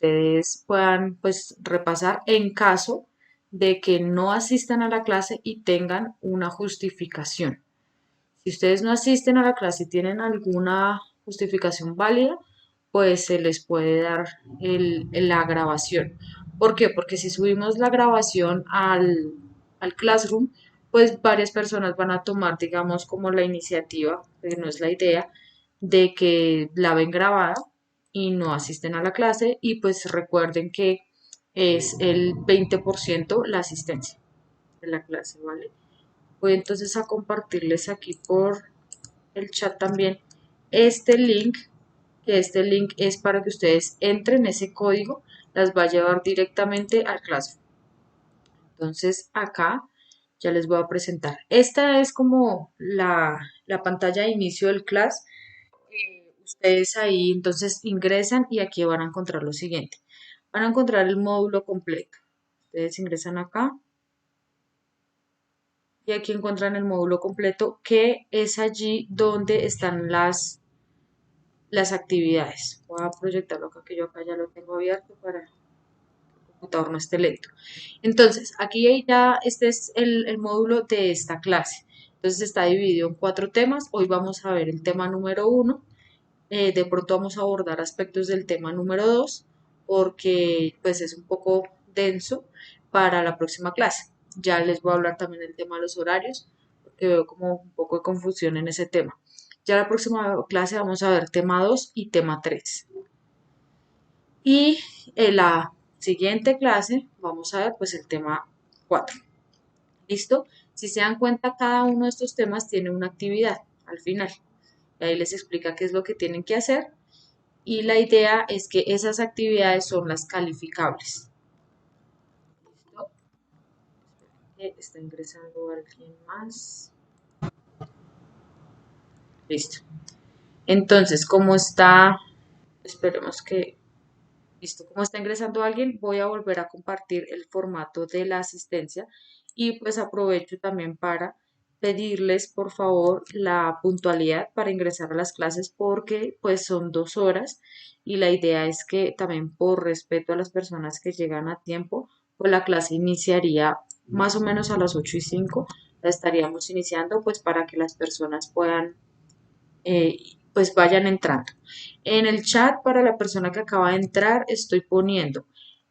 ustedes puedan pues repasar en caso de que no asistan a la clase y tengan una justificación. Si ustedes no asisten a la clase y tienen alguna justificación válida, pues se les puede dar la grabación. ¿Por qué? Porque si subimos la grabación al Classroom, pues varias personas van a tomar, digamos, como la iniciativa, que no es la idea, de que la ven grabada y no asisten a la clase y pues recuerden que es el 20% la asistencia de la clase, ¿vale? Voy entonces a compartirles aquí por el chat también este link, que este link es para que ustedes entren ese código, las va a llevar directamente al Classroom. Entonces acá ya les voy a presentar. Esta es como la pantalla de inicio del class. Ustedes ahí entonces ingresan y aquí van a encontrar lo siguiente. Van a encontrar el módulo completo. Ustedes ingresan acá y aquí encuentran el módulo completo que es allí donde están las actividades. Voy a proyectarlo acá, que yo acá ya lo tengo abierto para que el computador no esté lento. Entonces, aquí ya este es el módulo de esta clase. Entonces está dividido en 4 temas. Hoy vamos a ver el tema número 1. De pronto vamos a abordar aspectos del tema número 2 porque pues es un poco denso para la próxima clase. Ya les voy a hablar también del tema de los horarios porque veo como un poco de confusión en ese tema. Ya la próxima clase vamos a ver tema 2 y tema 3. Y en la siguiente clase vamos a ver pues el tema 4. ¿Listo? Si se dan cuenta, cada uno de estos temas tiene una actividad al final. Y ahí les explica qué es lo que tienen que hacer y la idea es que esas actividades son las calificables. ¿Listo? Está ingresando alguien más. Listo. Entonces, como está, esperemos que, listo, como está ingresando alguien, voy a volver a compartir el formato de la asistencia y pues aprovecho también para pedirles por favor la puntualidad para ingresar a las clases porque pues son 2 horas y la idea es que también por respeto a las personas que llegan a tiempo, pues la clase iniciaría más o menos a las 8:05, la estaríamos iniciando pues para que las personas puedan eh, pues vayan entrando. En el chat para la persona que acaba de entrar estoy poniendo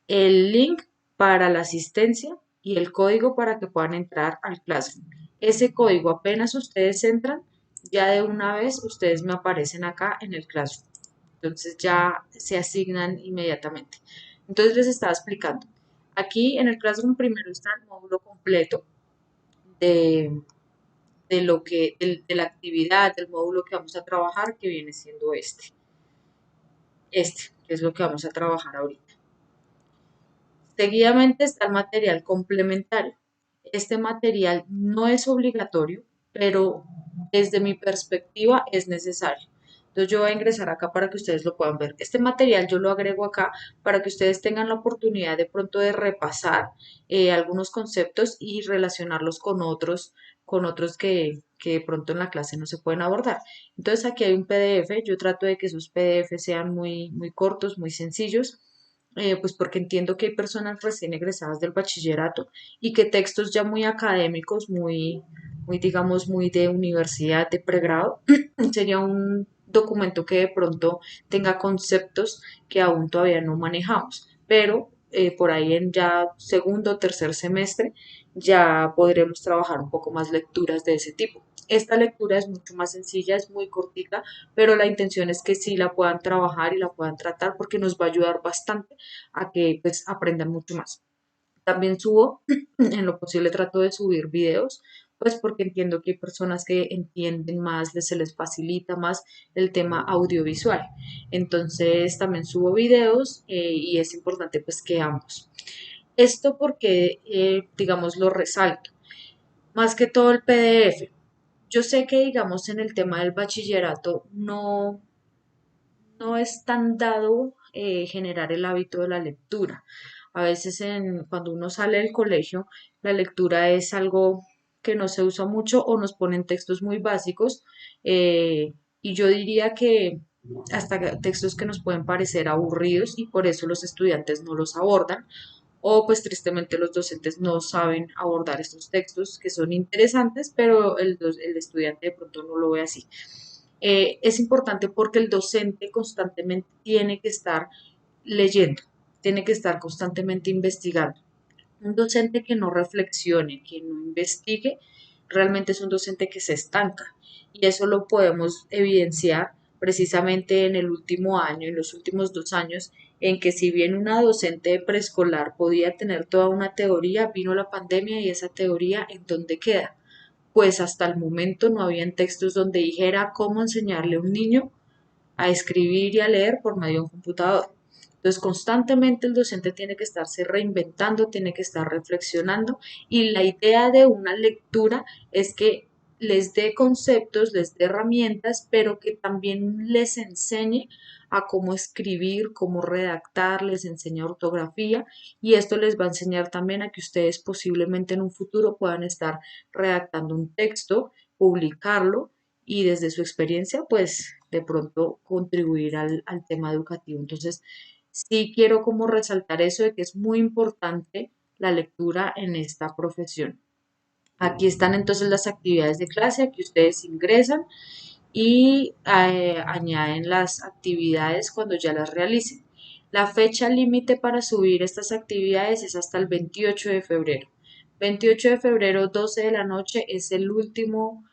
el link para la asistencia y el código para que puedan entrar al Classroom. Ese código apenas ustedes entran, ya de una vez ustedes me aparecen acá en el Classroom. Entonces ya se asignan inmediatamente. Entonces les estaba explicando. Aquí en el Classroom primero está el módulo completo de, de la actividad, del módulo que vamos a trabajar, que viene siendo que es lo que vamos a trabajar ahorita. Seguidamente está el material complementario. Este material no es obligatorio, pero desde mi perspectiva es necesario. Entonces yo voy a ingresar acá para que ustedes lo puedan ver. Este material yo lo agrego acá para que ustedes tengan la oportunidad de pronto de repasar algunos conceptos y relacionarlos con otros que de pronto en la clase no se pueden abordar. Entonces aquí hay un PDF. Yo trato de que esos PDF sean muy, muy cortos, muy sencillos pues porque entiendo que hay personas recién egresadas del bachillerato y que textos ya muy académicos, muy digamos, muy de universidad, de pregrado, sería un documento que de pronto tenga conceptos que aún todavía no manejamos, pero por ahí en ya segundo o tercer semestre ya podremos trabajar un poco más lecturas de ese tipo. Esta lectura es mucho más sencilla, es muy cortica, pero la intención es que sí la puedan trabajar y la puedan tratar porque nos va a ayudar bastante a que pues aprendan mucho más. También subo, en lo posible trato de subir videos, pues porque entiendo que hay personas que entienden más, se les facilita más el tema audiovisual. Entonces también subo videos y es importante pues que ambos. Esto porque, digamos, lo resalto. Más que todo el PDF. Yo sé que, digamos, en el tema del bachillerato no es tan dado generar el hábito de la lectura. A veces cuando uno sale del colegio, la lectura es algo que no se usa mucho o nos ponen textos muy básicos. Y yo diría que textos que nos pueden parecer aburridos y por eso los estudiantes no los abordan o pues tristemente los docentes no saben abordar estos textos que son interesantes, pero el estudiante de pronto no lo ve así. Es importante porque el docente constantemente tiene que estar leyendo, tiene que estar constantemente investigando. Un docente que no reflexione, que no investigue, realmente es un docente que se estanca. Y eso lo podemos evidenciar precisamente en el último año, en los últimos 2 años, en que si bien una docente de preescolar podía tener toda una teoría, vino la pandemia y esa teoría ¿en dónde queda? Pues hasta el momento no habían textos donde dijera cómo enseñarle a un niño a escribir y a leer por medio de un computador. Entonces, constantemente el docente tiene que estarse reinventando, tiene que estar reflexionando y la idea de una lectura es que les dé conceptos, les dé herramientas, pero que también les enseñe a cómo escribir, cómo redactar, les enseña ortografía y esto les va a enseñar también a que ustedes posiblemente en un futuro puedan estar redactando un texto, publicarlo y desde su experiencia, pues de pronto contribuir al tema educativo. Entonces, sí quiero como resaltar eso de que es muy importante la lectura en esta profesión. Aquí están entonces las actividades de clase, aquí ustedes ingresan y añaden las actividades cuando ya las realicen. La fecha límite para subir estas actividades es hasta el 28 de febrero. 28 de febrero, 12 de la noche, es el último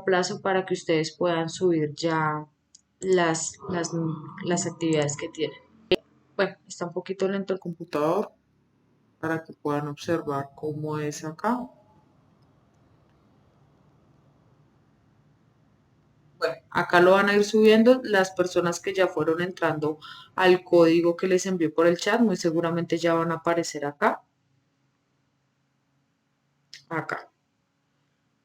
plazo para que ustedes puedan subir ya las actividades que tienen. Bueno, está un poquito lento el computador para que puedan observar cómo es acá. Bueno, acá lo van a ir subiendo las personas que ya fueron entrando al código que les envié por el chat, muy seguramente ya van a aparecer acá, acá.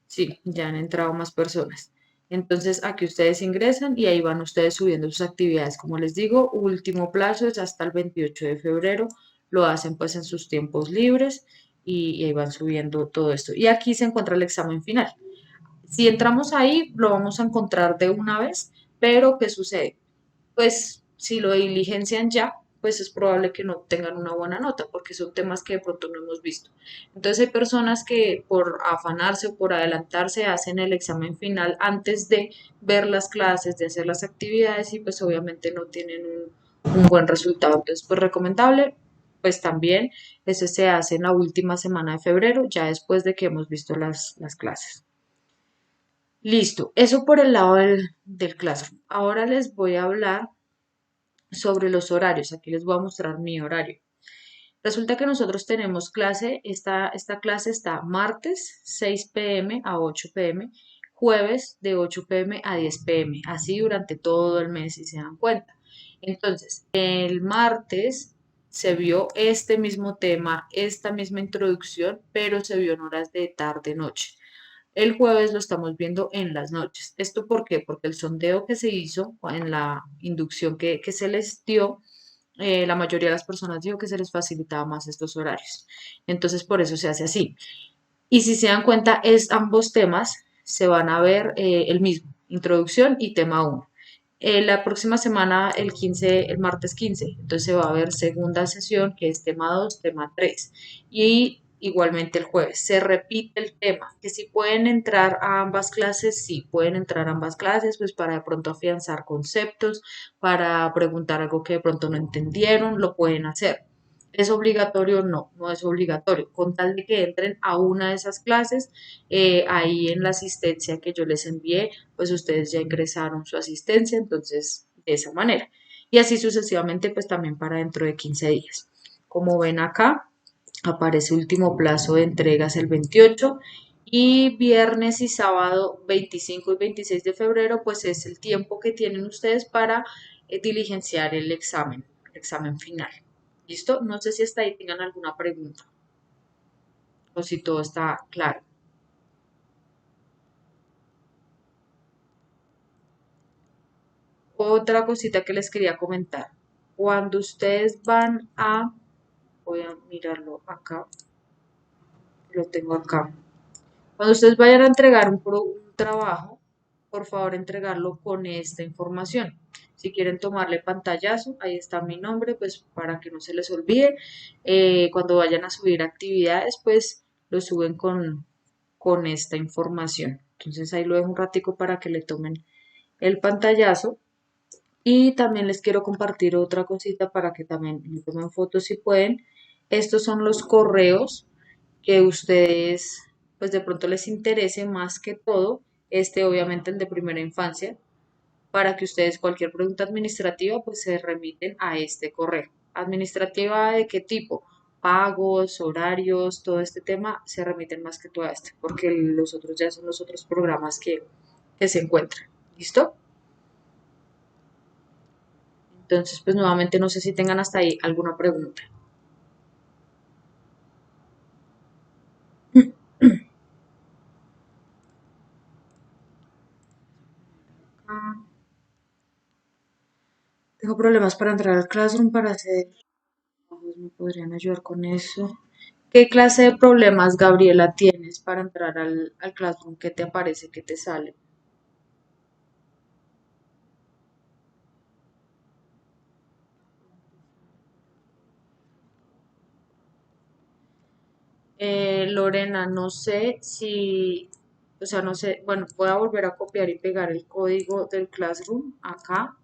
Sí, ya han entrado más personas. Entonces aquí ustedes ingresan y ahí van ustedes subiendo sus actividades. Como les digo, último plazo es hasta el 28 de febrero. Lo hacen pues en sus tiempos libres y ahí van subiendo todo esto. Y aquí se encuentra el examen final. Si entramos ahí, lo vamos a encontrar de una vez, pero ¿qué sucede? Pues si lo diligencian ya, pues es probable que no tengan una buena nota, porque son temas que de pronto no hemos visto. Entonces hay personas que por afanarse o por adelantarse hacen el examen final antes de ver las clases, de hacer las actividades y pues obviamente no tienen un buen resultado. Entonces pues recomendable, pues también ese se hace en la última semana de febrero, ya después de que hemos visto las clases. Listo, eso por el lado del Classroom. Ahora les voy a hablar sobre los horarios. Aquí les voy a mostrar mi horario. Resulta que nosotros tenemos clase, esta clase está martes 6 p.m. a 8 p.m., jueves de 8 p.m. a 10 p.m., así durante todo el mes, si se dan cuenta. Entonces, el martes se vio este mismo tema, esta misma introducción, pero se vio en horas de tarde-noche. El jueves lo estamos viendo en las noches. ¿Esto por qué? Porque el sondeo que se hizo en la inducción que se les dio, la mayoría de las personas dijo que se les facilitaba más estos horarios. Entonces, por eso se hace así. Y si se dan cuenta, ambos temas se van a ver el mismo, introducción y tema 1. La próxima semana, el martes 15, entonces se va a ver segunda sesión, que es tema 2, tema 3. Y igualmente el jueves se repite el tema, que si pueden entrar a ambas clases, sí, pueden entrar a ambas clases, pues para de pronto afianzar conceptos, para preguntar algo que de pronto no entendieron, lo pueden hacer. ¿Es obligatorio? No, no es obligatorio. Con tal de que entren a una de esas clases, ahí en la asistencia que yo les envié, pues ustedes ya ingresaron su asistencia, entonces de esa manera. Y así sucesivamente, pues también para dentro de 15 días. Como ven acá, aparece último plazo de entregas el 28 y viernes y sábado 25 y 26 de febrero, pues es el tiempo que tienen ustedes para diligenciar el examen final. ¿Listo? No sé si hasta ahí tengan alguna pregunta o si todo está claro. Otra cosita que les quería comentar. Cuando ustedes voy a mirarlo acá, lo tengo acá. Cuando ustedes vayan a entregar un trabajo, por favor entregarlo con esta información. Si quieren tomarle pantallazo, ahí está mi nombre, pues para que no se les olvide. Cuando vayan a subir actividades, pues lo suben con esta información. Entonces ahí lo dejo un ratico para que le tomen el pantallazo. Y también les quiero compartir otra cosita para que también me tomen fotos si pueden. Estos son los correos que ustedes, pues de pronto les interese más que todo. Este obviamente el de primera infancia, para que ustedes cualquier pregunta administrativa pues se remiten a este correo. ¿Administrativa de qué tipo? Pagos, horarios, todo este tema se remiten más que todo a este, porque los otros ya son los otros programas que se encuentran. ¿Listo? Entonces, pues nuevamente no sé si tengan hasta ahí alguna pregunta. Ah, tengo problemas para entrar al Classroom para hacer. Pues, ¿me podrían ayudar con eso? ¿Qué clase de problemas, Gabriela, tienes para entrar al Classroom? ¿Qué te aparece? ¿Qué te sale? Lorena, no sé si, o sea, no sé, bueno, voy a volver a copiar y pegar el código del Classroom acá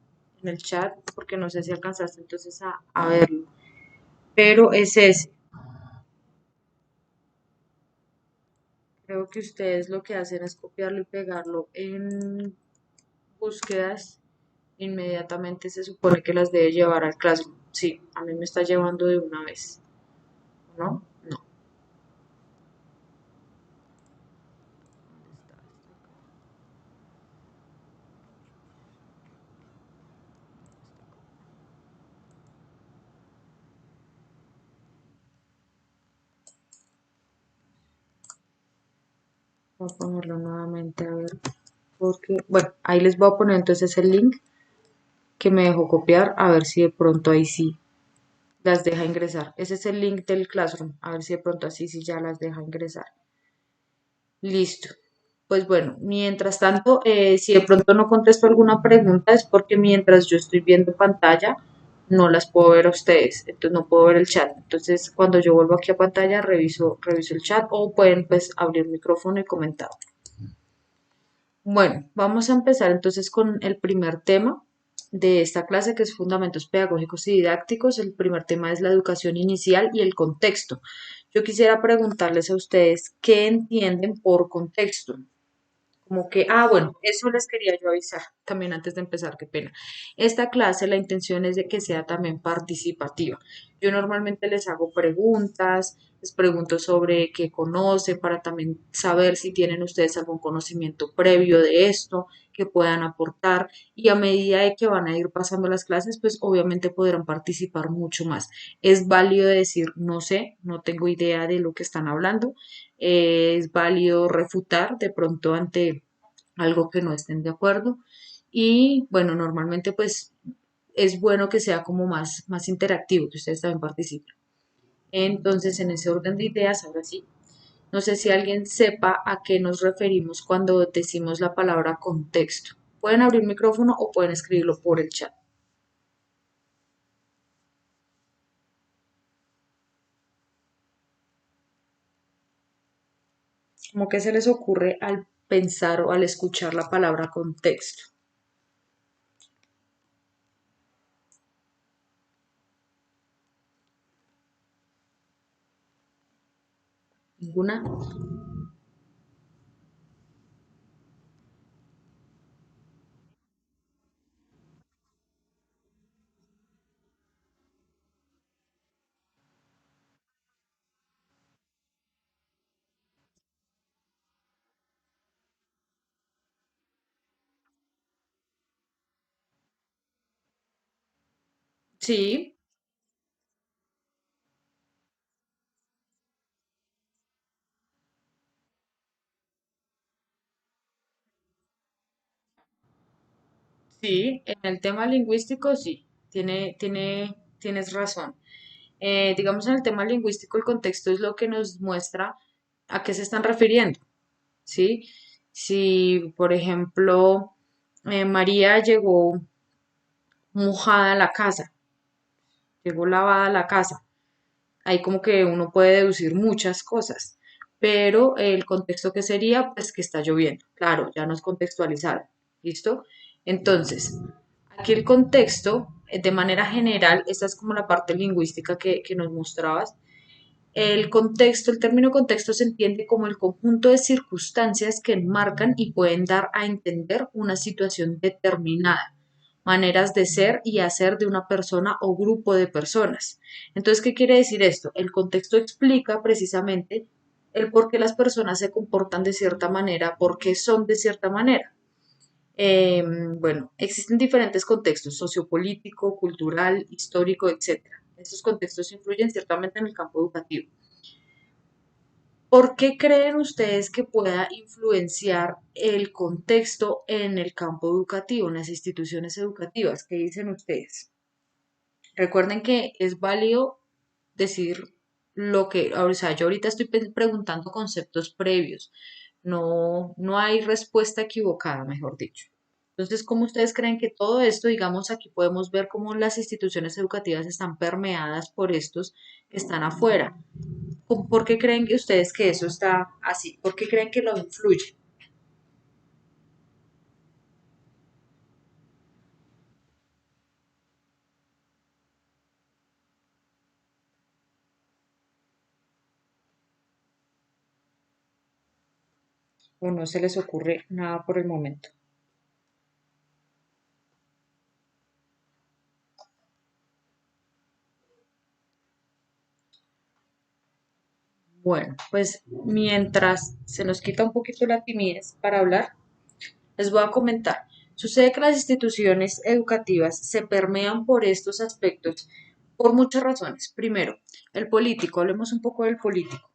en el chat, porque no sé si alcanzaste entonces a verlo, pero es ese. Creo que ustedes lo que hacen es copiarlo y pegarlo en búsquedas, inmediatamente se supone que las debe llevar al Classroom. Sí, a mí me está llevando de una vez, ¿no? No. Voy a ponerlo nuevamente a ver, porque, bueno, ahí les voy a poner entonces el link que me dejó copiar, a ver si de pronto ahí sí las deja ingresar. Ese es el link del Classroom, a ver si de pronto así sí ya las deja ingresar. Listo. Pues bueno, mientras tanto, si de pronto no contesto alguna pregunta es porque mientras yo estoy viendo pantalla, no las puedo ver a ustedes, entonces no puedo ver el chat. Entonces, cuando yo vuelvo aquí a pantalla, reviso el chat o pueden pues abrir el micrófono y comentar. Bueno, vamos a empezar entonces con el primer tema de esta clase, que es Fundamentos Pedagógicos y Didácticos. El primer tema es la educación inicial y el contexto. Yo quisiera preguntarles a ustedes qué entienden por contexto. Como que, bueno, eso les quería yo avisar también antes de empezar, qué pena. Esta clase, la intención es de que sea también participativa. Yo normalmente les hago preguntas, les pregunto sobre qué conocen para también saber si tienen ustedes algún conocimiento previo de esto que puedan aportar y a medida de que van a ir pasando las clases, pues obviamente podrán participar mucho más. Es válido decir, no sé, no tengo idea de lo que están hablando, es válido refutar de pronto ante algo que no estén de acuerdo. Y bueno, normalmente pues es bueno que sea como más interactivo, que ustedes también participen. Entonces, en ese orden de ideas, ahora sí, no sé si alguien sepa a qué nos referimos cuando decimos la palabra contexto. Pueden abrir micrófono o pueden escribirlo por el chat. ¿Cómo que se les ocurre al pensar o al escuchar la palabra contexto? ¿Ninguna? Sí, sí, en el tema lingüístico sí, tienes razón. Digamos, en el tema lingüístico, el contexto es lo que nos muestra a qué se están refiriendo, ¿sí? Si, por ejemplo, María llegó mojada la casa, llegó lavada la casa. Ahí como que uno puede deducir muchas cosas, pero el contexto que sería, pues que está lloviendo. Claro, ya nos contextualizaron. ¿Listo? Entonces, aquí el contexto, de manera general, esta es como la parte lingüística que nos mostrabas. El contexto, el término contexto se entiende como el conjunto de circunstancias que enmarcan y pueden dar a entender una situación determinada, maneras de ser y hacer de una persona o grupo de personas. Entonces, ¿qué quiere decir esto? El contexto explica precisamente el por qué las personas se comportan de cierta manera, por qué son de cierta manera. Bueno, existen diferentes contextos, sociopolítico, cultural, histórico, etcétera. Estos contextos influyen ciertamente en el campo educativo. ¿Por qué creen ustedes que pueda influenciar el contexto en el campo educativo, en las instituciones educativas? ¿Qué dicen ustedes? Recuerden que es válido decir lo que, o sea, yo ahorita estoy preguntando conceptos previos, no hay respuesta equivocada, mejor dicho. Entonces, ¿cómo ustedes creen que todo esto, digamos, aquí podemos ver cómo las instituciones educativas están permeadas por estos que están afuera? ¿Por qué creen que ustedes que eso está así? ¿Por qué creen que lo influye? ¿O no se les ocurre nada por el momento? Bueno, pues mientras se nos quita un poquito la timidez para hablar, les voy a comentar. Sucede que las instituciones educativas se permean por estos aspectos por muchas razones. Primero, el político, hablemos un poco del político.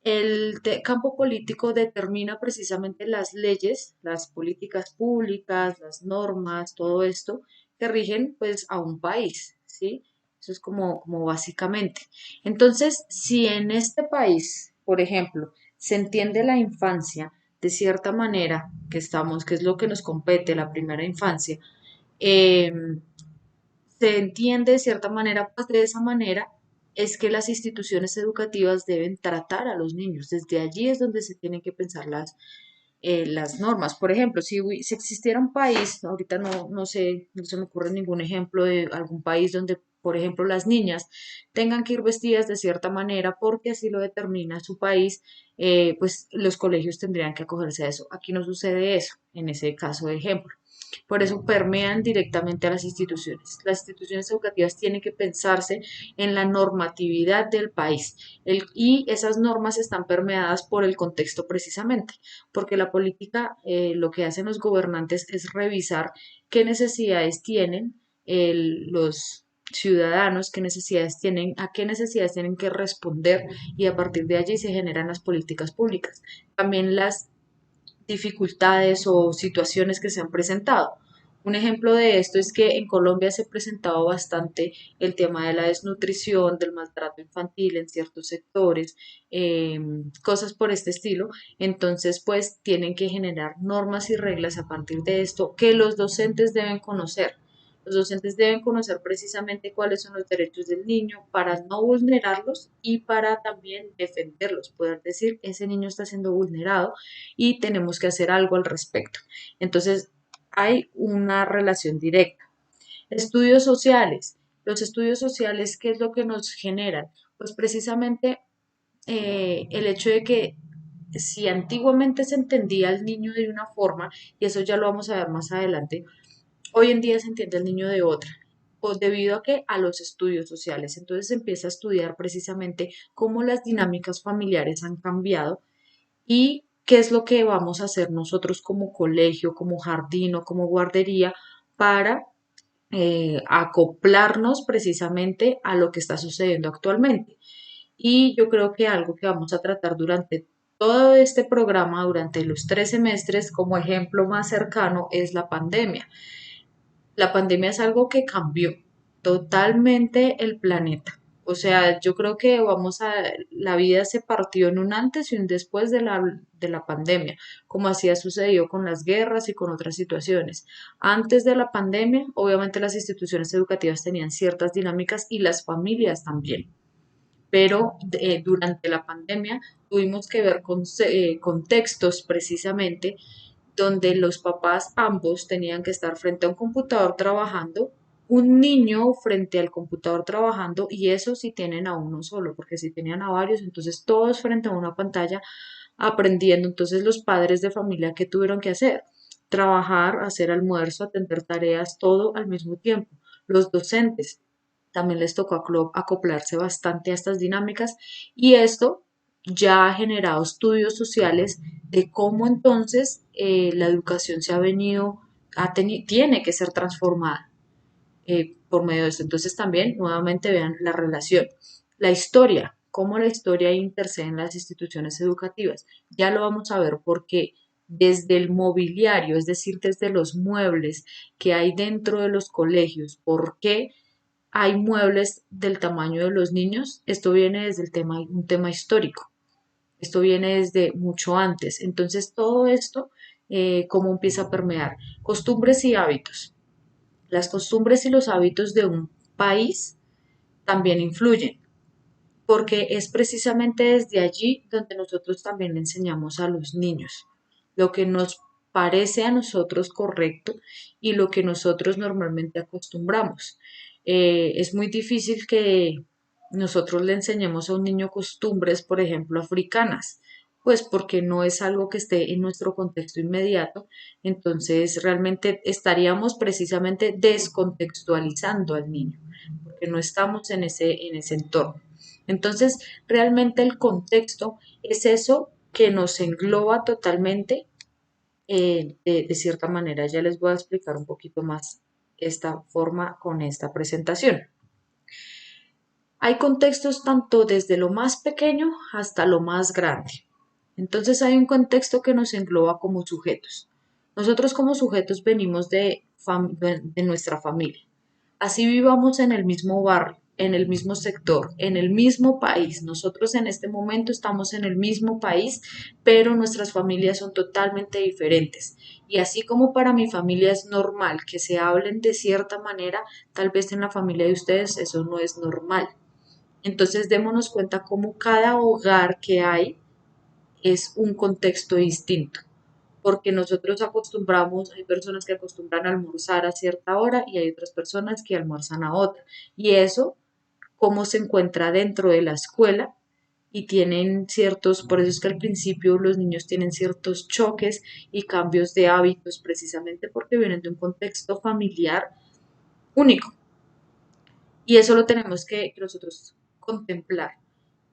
El campo político determina precisamente las leyes, las políticas públicas, las normas, todo esto que rigen pues a un país, ¿sí? Eso es como básicamente. Entonces, si en este país, por ejemplo, se entiende la infancia de cierta manera, que es lo que nos compete, la primera infancia, eh, se entiende de cierta manera, pues de esa manera es que las instituciones educativas deben tratar a los niños. Desde allí es donde se tienen que pensar las normas. Por ejemplo, si existiera un país, ahorita no sé, no se me ocurre ningún ejemplo de algún país donde, por ejemplo, las niñas tengan que ir vestidas de cierta manera porque así lo determina su país, pues los colegios tendrían que acogerse a eso. Aquí no sucede eso, en ese caso de ejemplo. Por eso permean directamente a las instituciones. Las instituciones educativas tienen que pensarse en la normatividad del país y esas normas están permeadas por el contexto precisamente, porque la política lo que hacen los gobernantes es revisar qué necesidades tienen los ciudadanos, qué necesidades tienen, a qué necesidades tienen que responder y a partir de allí se generan las políticas públicas. También las dificultades o situaciones que se han presentado. Un ejemplo de esto es que en Colombia se ha presentado bastante el tema de la desnutrición, del maltrato infantil en ciertos sectores, cosas por este estilo. Entonces, pues tienen que generar normas y reglas a partir de esto que los docentes deben conocer. Los docentes deben conocer precisamente cuáles son los derechos del niño para no vulnerarlos y para también defenderlos, poder decir, ese niño está siendo vulnerado y tenemos que hacer algo al respecto. Entonces, hay una relación directa. Estudios sociales. Los estudios sociales, ¿qué es lo que nos generan? Pues precisamente el hecho de que si antiguamente se entendía al niño de una forma, y eso ya lo vamos a ver más adelante, hoy en día se entiende al niño de otra. Pues debido a que a los estudios sociales, entonces se empieza a estudiar precisamente cómo las dinámicas familiares han cambiado y qué es lo que vamos a hacer nosotros como colegio, como jardín o como guardería para acoplarnos precisamente a lo que está sucediendo actualmente. Y yo creo que algo que vamos a tratar durante todo este programa, durante los 3 semestres, como ejemplo más cercano, es la pandemia. La pandemia es algo que cambió totalmente el planeta. O sea, yo creo que la vida se partió en un antes y un después de la pandemia, como así ha sucedido con las guerras y con otras situaciones. Antes de la pandemia, obviamente las instituciones educativas tenían ciertas dinámicas y las familias también, pero durante la pandemia tuvimos que ver contextos precisamente donde los papás ambos tenían que estar frente a un computador trabajando, un niño frente al computador trabajando, y eso si tienen a uno solo, porque si tenían a varios, entonces todos frente a una pantalla aprendiendo. Entonces los padres de familia, ¿qué tuvieron que hacer? Trabajar, hacer almuerzo, atender tareas, todo al mismo tiempo. Los docentes también les tocó acoplarse bastante a estas dinámicas, y esto ya ha generado estudios sociales de cómo entonces la educación se ha venido, tiene que ser transformada por medio de esto. Entonces también nuevamente vean la relación, la historia, cómo la historia intercede en las instituciones educativas. Ya lo vamos a ver porque desde el mobiliario, es decir, desde los muebles que hay dentro de los colegios, ¿por qué hay muebles del tamaño de los niños? Esto viene desde un tema histórico. Esto viene desde mucho antes. Entonces, todo esto, ¿cómo empieza a permear? Costumbres y hábitos. Las costumbres y los hábitos de un país también influyen, porque es precisamente desde allí donde nosotros también le enseñamos a los niños lo que nos parece a nosotros correcto y lo que nosotros normalmente acostumbramos. Es muy difícil que nosotros le enseñemos a un niño costumbres, por ejemplo, africanas, pues porque no es algo que esté en nuestro contexto inmediato, entonces realmente estaríamos precisamente descontextualizando al niño, porque no estamos en ese entorno. Entonces, realmente el contexto es eso que nos engloba totalmente de cierta manera. Ya les voy a explicar un poquito más esta forma con esta presentación. Hay contextos tanto desde lo más pequeño hasta lo más grande. Entonces hay un contexto que nos engloba como sujetos. Nosotros como sujetos venimos de nuestra familia. Así vivamos en el mismo barrio, en el mismo sector, en el mismo país. Nosotros en este momento estamos en el mismo país, pero nuestras familias son totalmente diferentes. Y así como para mi familia es normal que se hablen de cierta manera, tal vez en la familia de ustedes eso no es normal. Entonces démonos cuenta cómo cada hogar que hay es un contexto distinto, porque nosotros acostumbramos, hay personas que acostumbran a almorzar a cierta hora y hay otras personas que almuerzan a otra. Y eso, cómo se encuentra dentro de la escuela y tienen ciertos, por eso es que al principio los niños tienen ciertos choques y cambios de hábitos precisamente porque vienen de un contexto familiar único. Y eso lo tenemos que nosotros contemplar.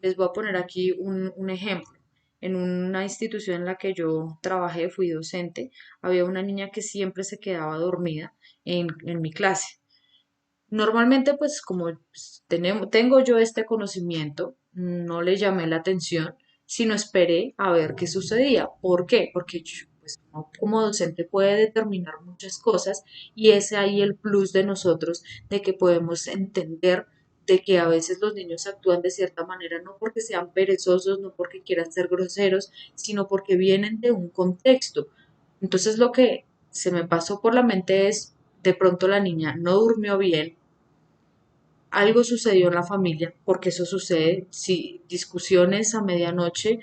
Les voy a poner aquí un ejemplo. En una institución en la que yo trabajé, fui docente, había una niña que siempre se quedaba dormida en mi clase. Normalmente, pues como pues, tengo yo este conocimiento, no le llamé la atención, sino esperé a ver qué sucedía. ¿Por qué? Porque yo, pues, uno como docente puede determinar muchas cosas y es ahí el plus de nosotros, de que podemos entender de que a veces los niños actúan de cierta manera, no porque sean perezosos, no porque quieran ser groseros, sino porque vienen de un contexto. Entonces lo que se me pasó por la mente es, de pronto la niña no durmió bien, algo sucedió en la familia, porque eso sucede, si discusiones a medianoche,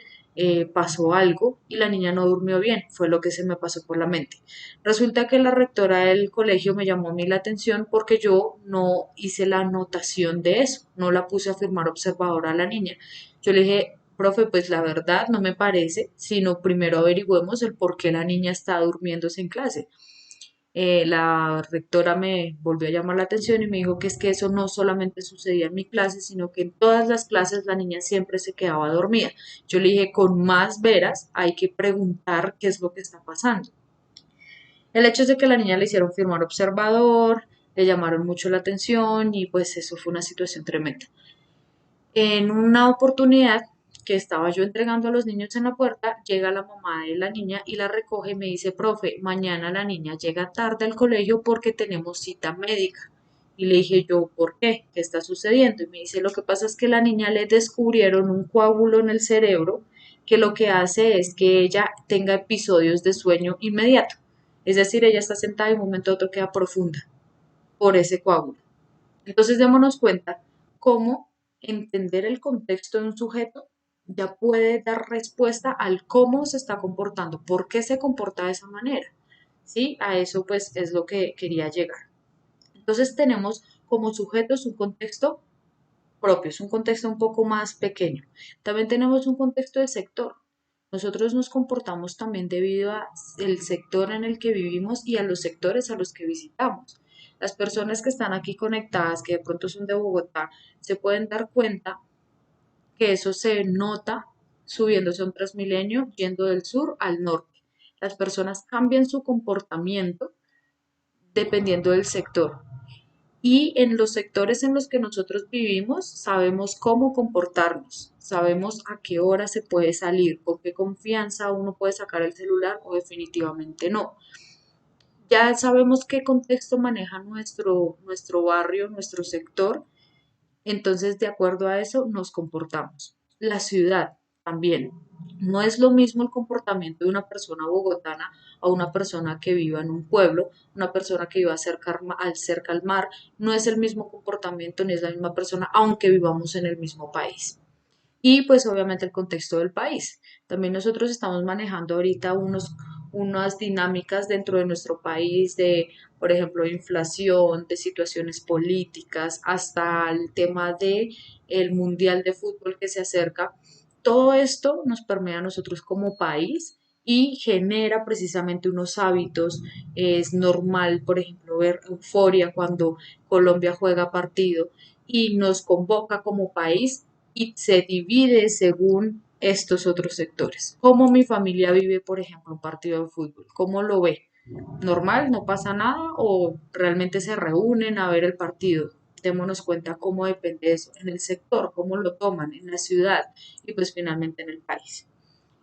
pasó algo y la niña no durmió bien, fue lo que se me pasó por la mente. Resulta que la rectora del colegio me llamó a mí la atención porque yo no hice la anotación de eso, no la puse a firmar observadora a la niña. Yo le dije, profe, pues la verdad no me parece, sino primero averigüemos el por qué la niña está durmiéndose en clase. La rectora me volvió a llamar la atención y me dijo que es que eso no solamente sucedía en mi clase, sino que en todas las clases la niña siempre se quedaba dormida. Yo le dije, con más veras hay que preguntar qué es lo que está pasando. El hecho es de que la niña le hicieron firmar observador, le llamaron mucho la atención y pues eso fue una situación tremenda. En una oportunidad que estaba yo entregando a los niños en la puerta, llega la mamá de la niña y la recoge y me dice, profe, mañana la niña llega tarde al colegio porque tenemos cita médica. Y le dije yo, ¿por qué? ¿Qué está sucediendo? Y me dice, lo que pasa es que la niña le descubrieron un coágulo en el cerebro que lo que hace es que ella tenga episodios de sueño inmediato. Es decir, ella está sentada y de un momento a otro queda profunda por ese coágulo. Entonces démonos cuenta cómo entender el contexto de un sujeto ya puede dar respuesta al cómo se está comportando, por qué se comporta de esa manera. ¿Sí? A eso pues es lo que quería llegar. Entonces tenemos como sujetos un contexto propio, es un contexto un poco más pequeño. También tenemos un contexto de sector. Nosotros nos comportamos también debido al sector en el que vivimos y a los sectores a los que visitamos. Las personas que están aquí conectadas, que de pronto son de Bogotá, se pueden dar cuenta que eso se nota subiéndose a un Transmilenio, yendo del sur al norte. Las personas cambian su comportamiento dependiendo del sector. Y en los sectores en los que nosotros vivimos, sabemos cómo comportarnos, sabemos a qué hora se puede salir, con qué confianza uno puede sacar el celular o definitivamente no. Ya sabemos qué contexto maneja nuestro barrio, nuestro sector, entonces de acuerdo a eso nos comportamos. La ciudad también. No es lo mismo el comportamiento de una persona bogotana a una persona que viva en un pueblo, una persona que viva cerca al mar, no es el mismo comportamiento ni es la misma persona, aunque vivamos en el mismo país. Y pues obviamente el contexto del país. También nosotros estamos manejando ahorita unas dinámicas dentro de nuestro país de, por ejemplo, de inflación, de situaciones políticas, hasta el tema de el Mundial de Fútbol que se acerca. Todo esto nos permea a nosotros como país y genera precisamente unos hábitos. Es normal, por ejemplo, ver euforia cuando Colombia juega partido y nos convoca como país y se divide según estos otros sectores. ¿Cómo mi familia vive, por ejemplo, un partido de fútbol? ¿Cómo lo ve? ¿Normal? ¿No pasa nada? ¿O realmente se reúnen a ver el partido? Démonos cuenta cómo depende eso en el sector, cómo lo toman en la ciudad y pues finalmente en el país.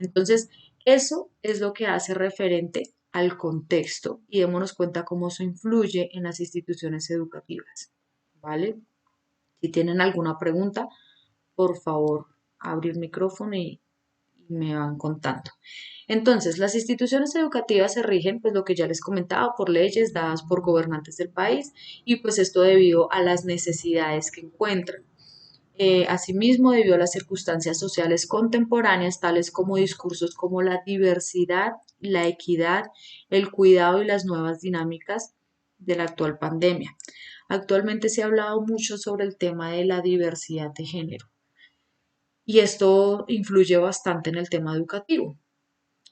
Entonces, eso es lo que hace referente al contexto y démonos cuenta cómo eso influye en las instituciones educativas. ¿Vale? Si tienen alguna pregunta, por favor, abrir micrófono y me van contando. Entonces, las instituciones educativas se rigen, pues lo que ya les comentaba, por leyes dadas por gobernantes del país y pues esto debido a las necesidades que encuentran. Asimismo, debido a las circunstancias sociales contemporáneas, tales como discursos como la diversidad, la equidad, el cuidado y las nuevas dinámicas de la actual pandemia. Actualmente se ha hablado mucho sobre el tema de la diversidad de género y esto influye bastante en el tema educativo.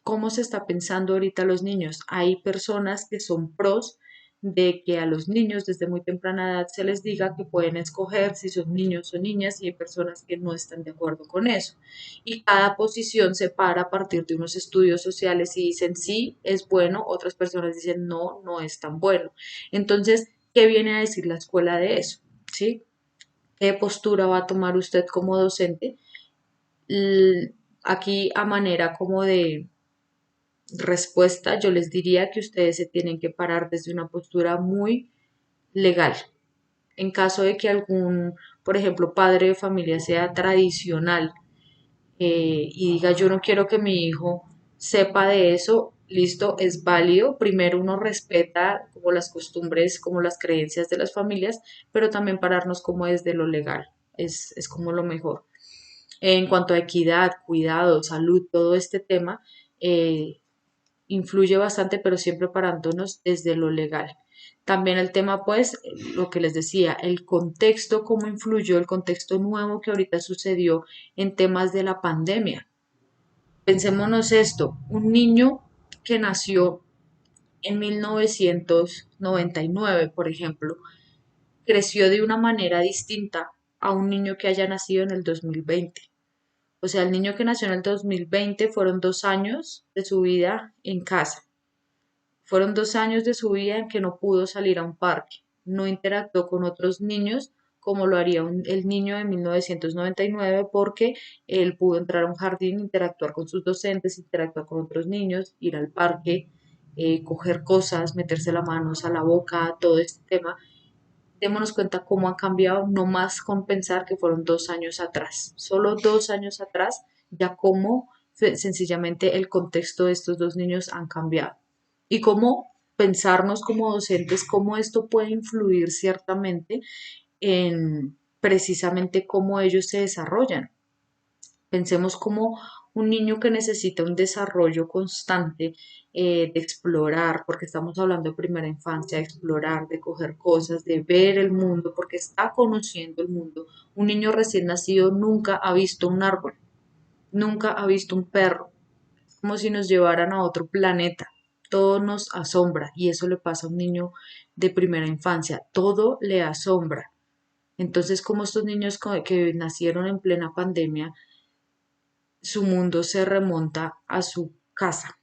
¿Cómo se está pensando ahorita a los niños? Hay personas que son pros de que a los niños desde muy temprana edad se les diga que pueden escoger si son niños o niñas y hay personas que no están de acuerdo con eso. Y cada posición se para a partir de unos estudios sociales y dicen sí, es bueno, otras personas dicen no, no es tan bueno. Entonces, ¿qué viene a decir la escuela de eso? ¿Sí? ¿Qué postura va a tomar usted como docente? Aquí a manera como de respuesta, yo les diría que ustedes se tienen que parar desde una postura muy legal. En caso de que algún, por ejemplo, padre de familia sea tradicional y diga yo no quiero que mi hijo sepa de eso, listo, es válido. Primero uno respeta como las costumbres, como las creencias de las familias, pero también pararnos como desde lo legal. Es como lo mejor. En cuanto a equidad, cuidado, salud, todo este tema, influye bastante, pero siempre parándonos desde lo legal. También el tema, pues, lo que les decía, el contexto, cómo influyó el contexto nuevo que ahorita sucedió en temas de la pandemia. Pensémonos esto, un niño que nació en 1999, por ejemplo, creció de una manera distinta a un niño que haya nacido en el 2020. O sea, el niño que nació en el 2020 fueron 2 años de su vida en casa. Fueron 2 años de su vida en que no pudo salir a un parque, no interactuó con otros niños como lo haría el niño de 1999 porque él pudo entrar a un jardín, interactuar con sus docentes, interactuar con otros niños, ir al parque, coger cosas, meterse las manos a la boca, todo este tema Démonos cuenta cómo han cambiado, no más con pensar que fueron 2 años atrás, solo 2 años atrás, ya cómo sencillamente el contexto de estos dos niños han cambiado y cómo pensarnos como docentes, cómo esto puede influir ciertamente en precisamente cómo ellos se desarrollan. Pensemos como un niño que necesita un desarrollo constante, de explorar, porque estamos hablando de primera infancia, de explorar, de coger cosas, de ver el mundo, porque está conociendo el mundo. Un niño recién nacido nunca ha visto un árbol, nunca ha visto un perro, es como si nos llevaran a otro planeta. Todo nos asombra y eso le pasa a un niño de primera infancia, todo le asombra. Entonces, como estos niños que nacieron en plena pandemia, su mundo se remonta a su casa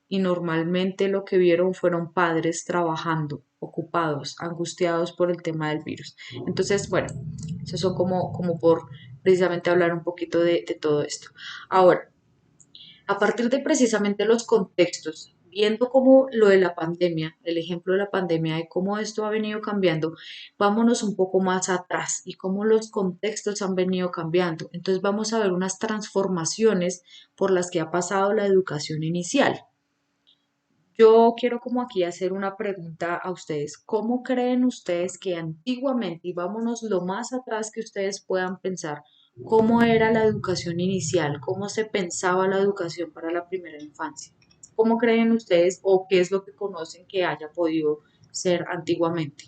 y normalmente lo que vieron fueron padres trabajando, ocupados, angustiados por el tema del virus. Entonces, bueno, eso son como por precisamente hablar un poquito de todo esto. Ahora, a partir de precisamente los contextos, viendo cómo lo de la pandemia, el ejemplo de la pandemia, de cómo esto ha venido cambiando, vámonos un poco más atrás y cómo los contextos han venido cambiando. Entonces vamos a ver unas transformaciones por las que ha pasado la educación inicial. Yo quiero como aquí hacer una pregunta a ustedes. ¿Cómo creen ustedes que antiguamente, y vámonos lo más atrás que ustedes puedan pensar, cómo era la educación inicial? ¿Cómo se pensaba la educación para la primera infancia? ¿Cómo creen ustedes o qué es lo que conocen que haya podido ser antiguamente?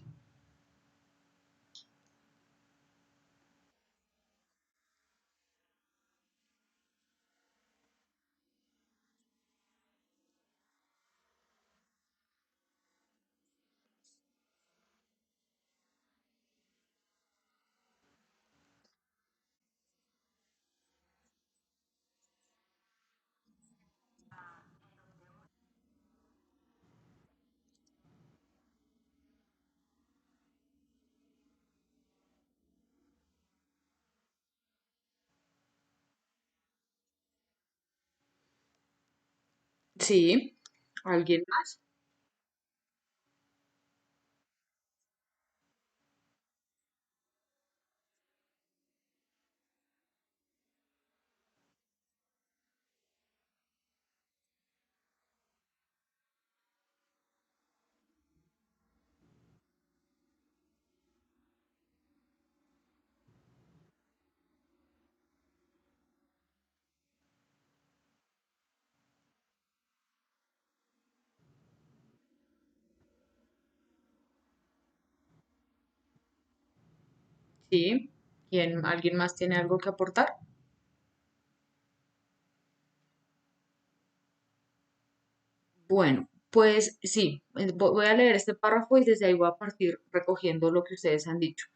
Sí, ¿alguien más? Sí, ¿quién, alguien más tiene algo que aportar? Bueno, pues sí, voy a leer este párrafo y desde ahí voy a partir recogiendo lo que ustedes han dicho.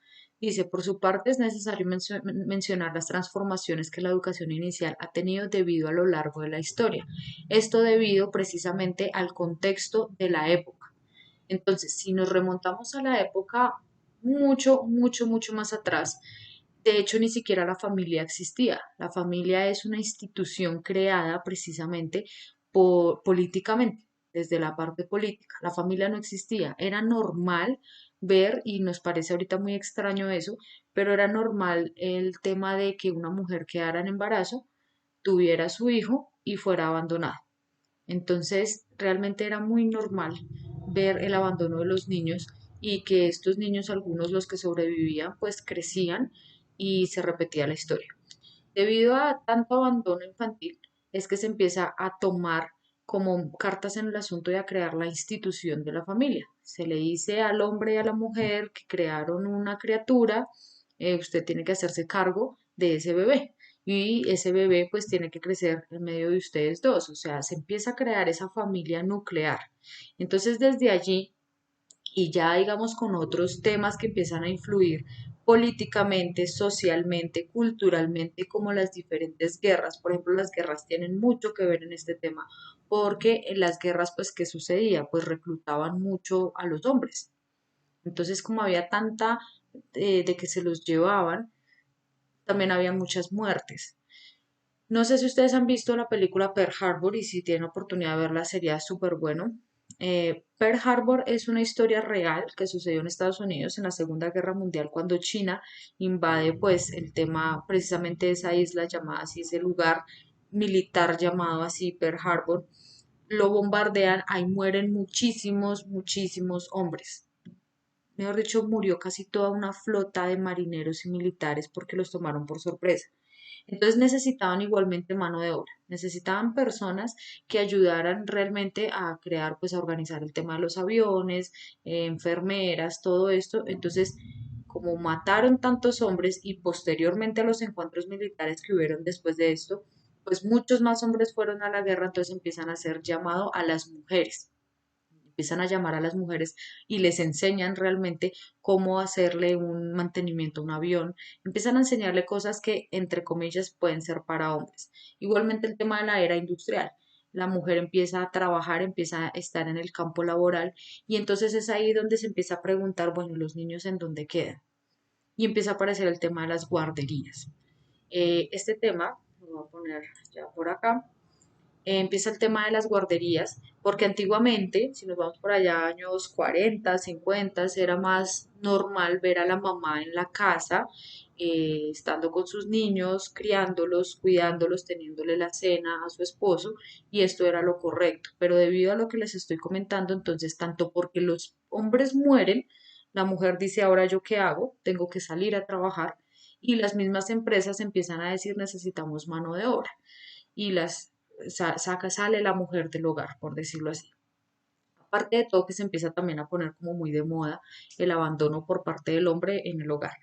Dice, por su parte es necesario mencionar las transformaciones que la educación inicial ha tenido debido a lo largo de la historia. Esto debido precisamente al contexto de la época. Entonces, si nos remontamos a la época mucho más atrás, de hecho ni siquiera la familia existía. La familia es una institución creada precisamente políticamente, desde la parte política. La familia no existía. Era normal ver, y nos parece ahorita muy extraño eso, pero era normal el tema de que una mujer quedara en embarazo, tuviera su hijo y fuera abandonada. Entonces, realmente era muy normal ver el abandono de los niños y que estos niños, algunos los que sobrevivían, pues crecían y se repetía la historia. Debido a tanto abandono infantil, es que se empieza a tomar como cartas en el asunto y a crear la institución de la familia. Se le dice al hombre y a la mujer que crearon una criatura, usted tiene que hacerse cargo de ese bebé y ese bebé pues tiene que crecer en medio de ustedes dos, o sea, se empieza a crear esa familia nuclear. Entonces desde allí y ya digamos con otros temas que empiezan a influir políticamente, socialmente, culturalmente, como las diferentes guerras. Por ejemplo, las guerras tienen mucho que ver en este tema, porque en las guerras, pues, ¿qué sucedía? Pues reclutaban mucho a los hombres. Entonces, como había tanta de que se los llevaban, también había muchas muertes. No sé si ustedes han visto la película Pearl Harbor y si tienen oportunidad de verla sería súper bueno. Pearl Harbor es una historia real que sucedió en Estados Unidos en la Segunda Guerra Mundial cuando China invade pues el tema precisamente de esa isla llamada así, ese lugar militar llamado así Pearl Harbor. Lo bombardean, ahí mueren muchísimos, muchísimos hombres. Mejor dicho, murió casi toda una flota de marineros y militares porque los tomaron por sorpresa. Entonces necesitaban igualmente mano de obra, necesitaban personas que ayudaran realmente a crear, pues a organizar el tema de los aviones, enfermeras, todo esto. Entonces, como mataron tantos hombres y posteriormente a los encuentros militares que hubieron después de esto, pues muchos más hombres fueron a la guerra, entonces empiezan a hacer llamado a las mujeres, empiezan a llamar a las mujeres y les enseñan realmente cómo hacerle un mantenimiento a un avión, empiezan a enseñarle cosas que entre comillas pueden ser para hombres. Igualmente el tema de la era industrial. La mujer empieza a trabajar, empieza a estar en el campo laboral y entonces es ahí donde se empieza a preguntar, bueno, ¿los niños en dónde quedan? Y empieza a aparecer el tema de las guarderías. Este tema, lo voy a poner ya por acá, empieza el tema de las guarderías, porque antiguamente, si nos vamos por allá años 40, 50, era más normal ver a la mamá en la casa, estando con sus niños, criándolos, cuidándolos, teniéndole la cena a su esposo, y esto era lo correcto. Pero debido a lo que les estoy comentando, entonces, tanto porque los hombres mueren, la mujer dice, ahora yo qué hago, tengo que salir a trabajar, y las mismas empresas empiezan a decir, necesitamos mano de obra y sale la mujer del hogar, por decirlo así. Aparte de todo que se empieza también a poner como muy de moda el abandono por parte del hombre en el hogar.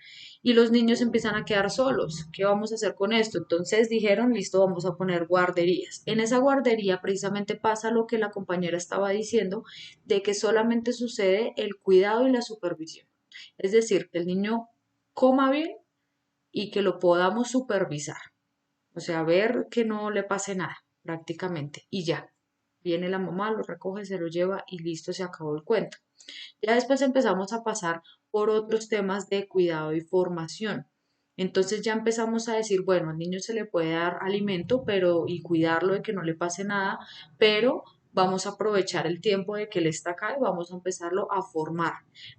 Y los niños empiezan a quedar solos. ¿Qué vamos a hacer con esto? Entonces dijeron, listo, vamos a poner guarderías. En esa guardería precisamente pasa lo que la compañera estaba diciendo, de que solamente sucede el cuidado y la supervisión. Es decir, que el niño coma bien y que lo podamos supervisar. O sea, ver que no le pase nada, prácticamente. Y ya. Viene la mamá, lo recoge, se lo lleva y listo, se acabó el cuento. Ya después empezamos a pasar por otros temas de cuidado y formación. Entonces ya empezamos a decir, bueno, al niño se le puede dar alimento, pero y cuidarlo de que no le pase nada, pero vamos a aprovechar el tiempo de que él está acá y vamos a empezarlo a formar.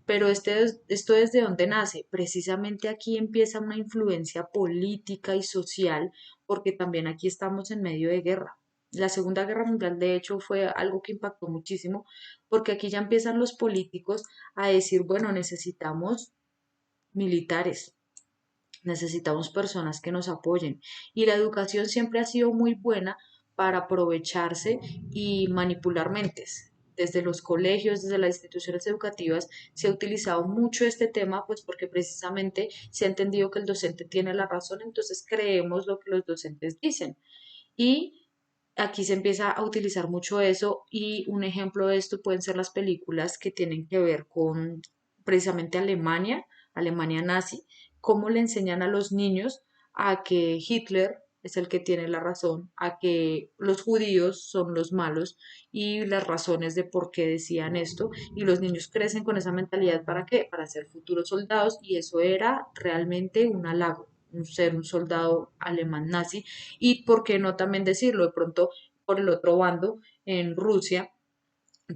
Pero esto es de dónde nace. Precisamente aquí empieza una influencia política y social, porque también aquí estamos en medio de guerra. La Segunda Guerra Mundial, de hecho, fue algo que impactó muchísimo, porque aquí ya empiezan los políticos a decir, bueno, necesitamos militares, necesitamos personas que nos apoyen. Y la educación siempre ha sido muy buena para aprovecharse y manipular mentes. Desde los colegios, desde las instituciones educativas, se ha utilizado mucho este tema, pues porque precisamente se ha entendido que el docente tiene la razón, entonces creemos lo que los docentes dicen. Y aquí se empieza a utilizar mucho eso y un ejemplo de esto pueden ser las películas que tienen que ver con precisamente Alemania, Alemania nazi, cómo le enseñan a los niños a que Hitler es el que tiene la razón, a que los judíos son los malos y las razones de por qué decían esto. Y los niños crecen con esa mentalidad, ¿para qué? Para ser futuros soldados y eso era realmente un halago, un ser un soldado alemán nazi. Y por qué no también decirlo, de pronto por el otro bando, en Rusia,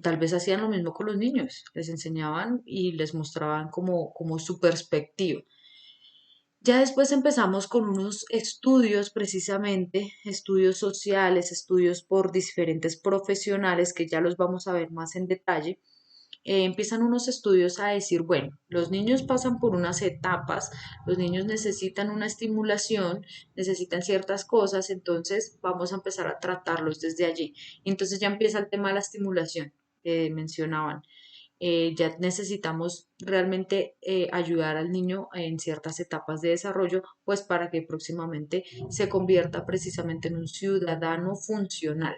tal vez hacían lo mismo con los niños, les enseñaban y les mostraban como su perspectiva. Ya después empezamos con unos estudios precisamente, estudios sociales, estudios por diferentes profesionales que ya los vamos a ver más en detalle. Empiezan unos estudios a decir, bueno, los niños pasan por unas etapas, los niños necesitan una estimulación, necesitan ciertas cosas, entonces vamos a empezar a tratarlos desde allí. Entonces ya empieza el tema de la estimulación que mencionaban. Ya necesitamos realmente ayudar al niño en ciertas etapas de desarrollo, pues para que próximamente se convierta precisamente en un ciudadano funcional.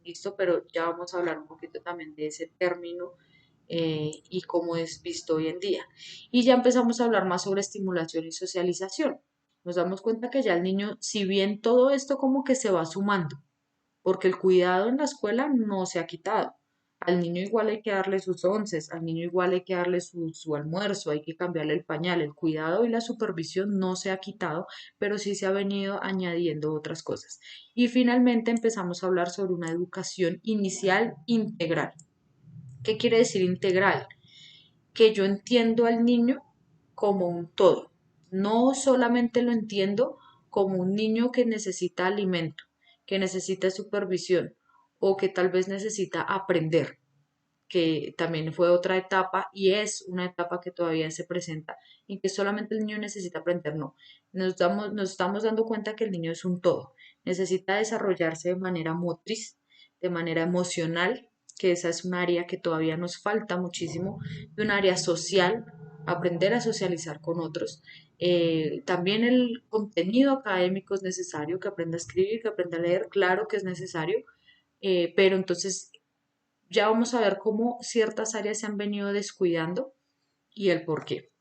¿Listo? Pero ya vamos a hablar un poquito también de ese término y cómo es visto hoy en día. Y ya empezamos a hablar más sobre estimulación y socialización. Nos damos cuenta que ya el niño, si bien todo esto como que se va sumando, porque el cuidado en la escuela no se ha quitado. Al niño igual hay que darle sus onces, al niño igual hay que darle su almuerzo, hay que cambiarle el pañal. El cuidado y la supervisión no se ha quitado, pero sí se ha venido añadiendo otras cosas. Y finalmente empezamos a hablar sobre una educación inicial integral. ¿Qué quiere decir integral? Que yo entiendo al niño como un todo. No solamente lo entiendo como un niño que necesita alimento, que necesita supervisión o que tal vez necesita aprender, que también fue otra etapa y es una etapa que todavía se presenta y que solamente el niño necesita aprender, no. Nos estamos dando cuenta que el niño es un todo, necesita desarrollarse de manera motriz, de manera emocional, que esa es un área que todavía nos falta muchísimo, de un área social, aprender a socializar con otros. También el contenido académico es necesario, que aprenda a escribir, que aprenda a leer, claro que es necesario, pero entonces ya vamos a ver cómo ciertas áreas se han venido descuidando y el por qué.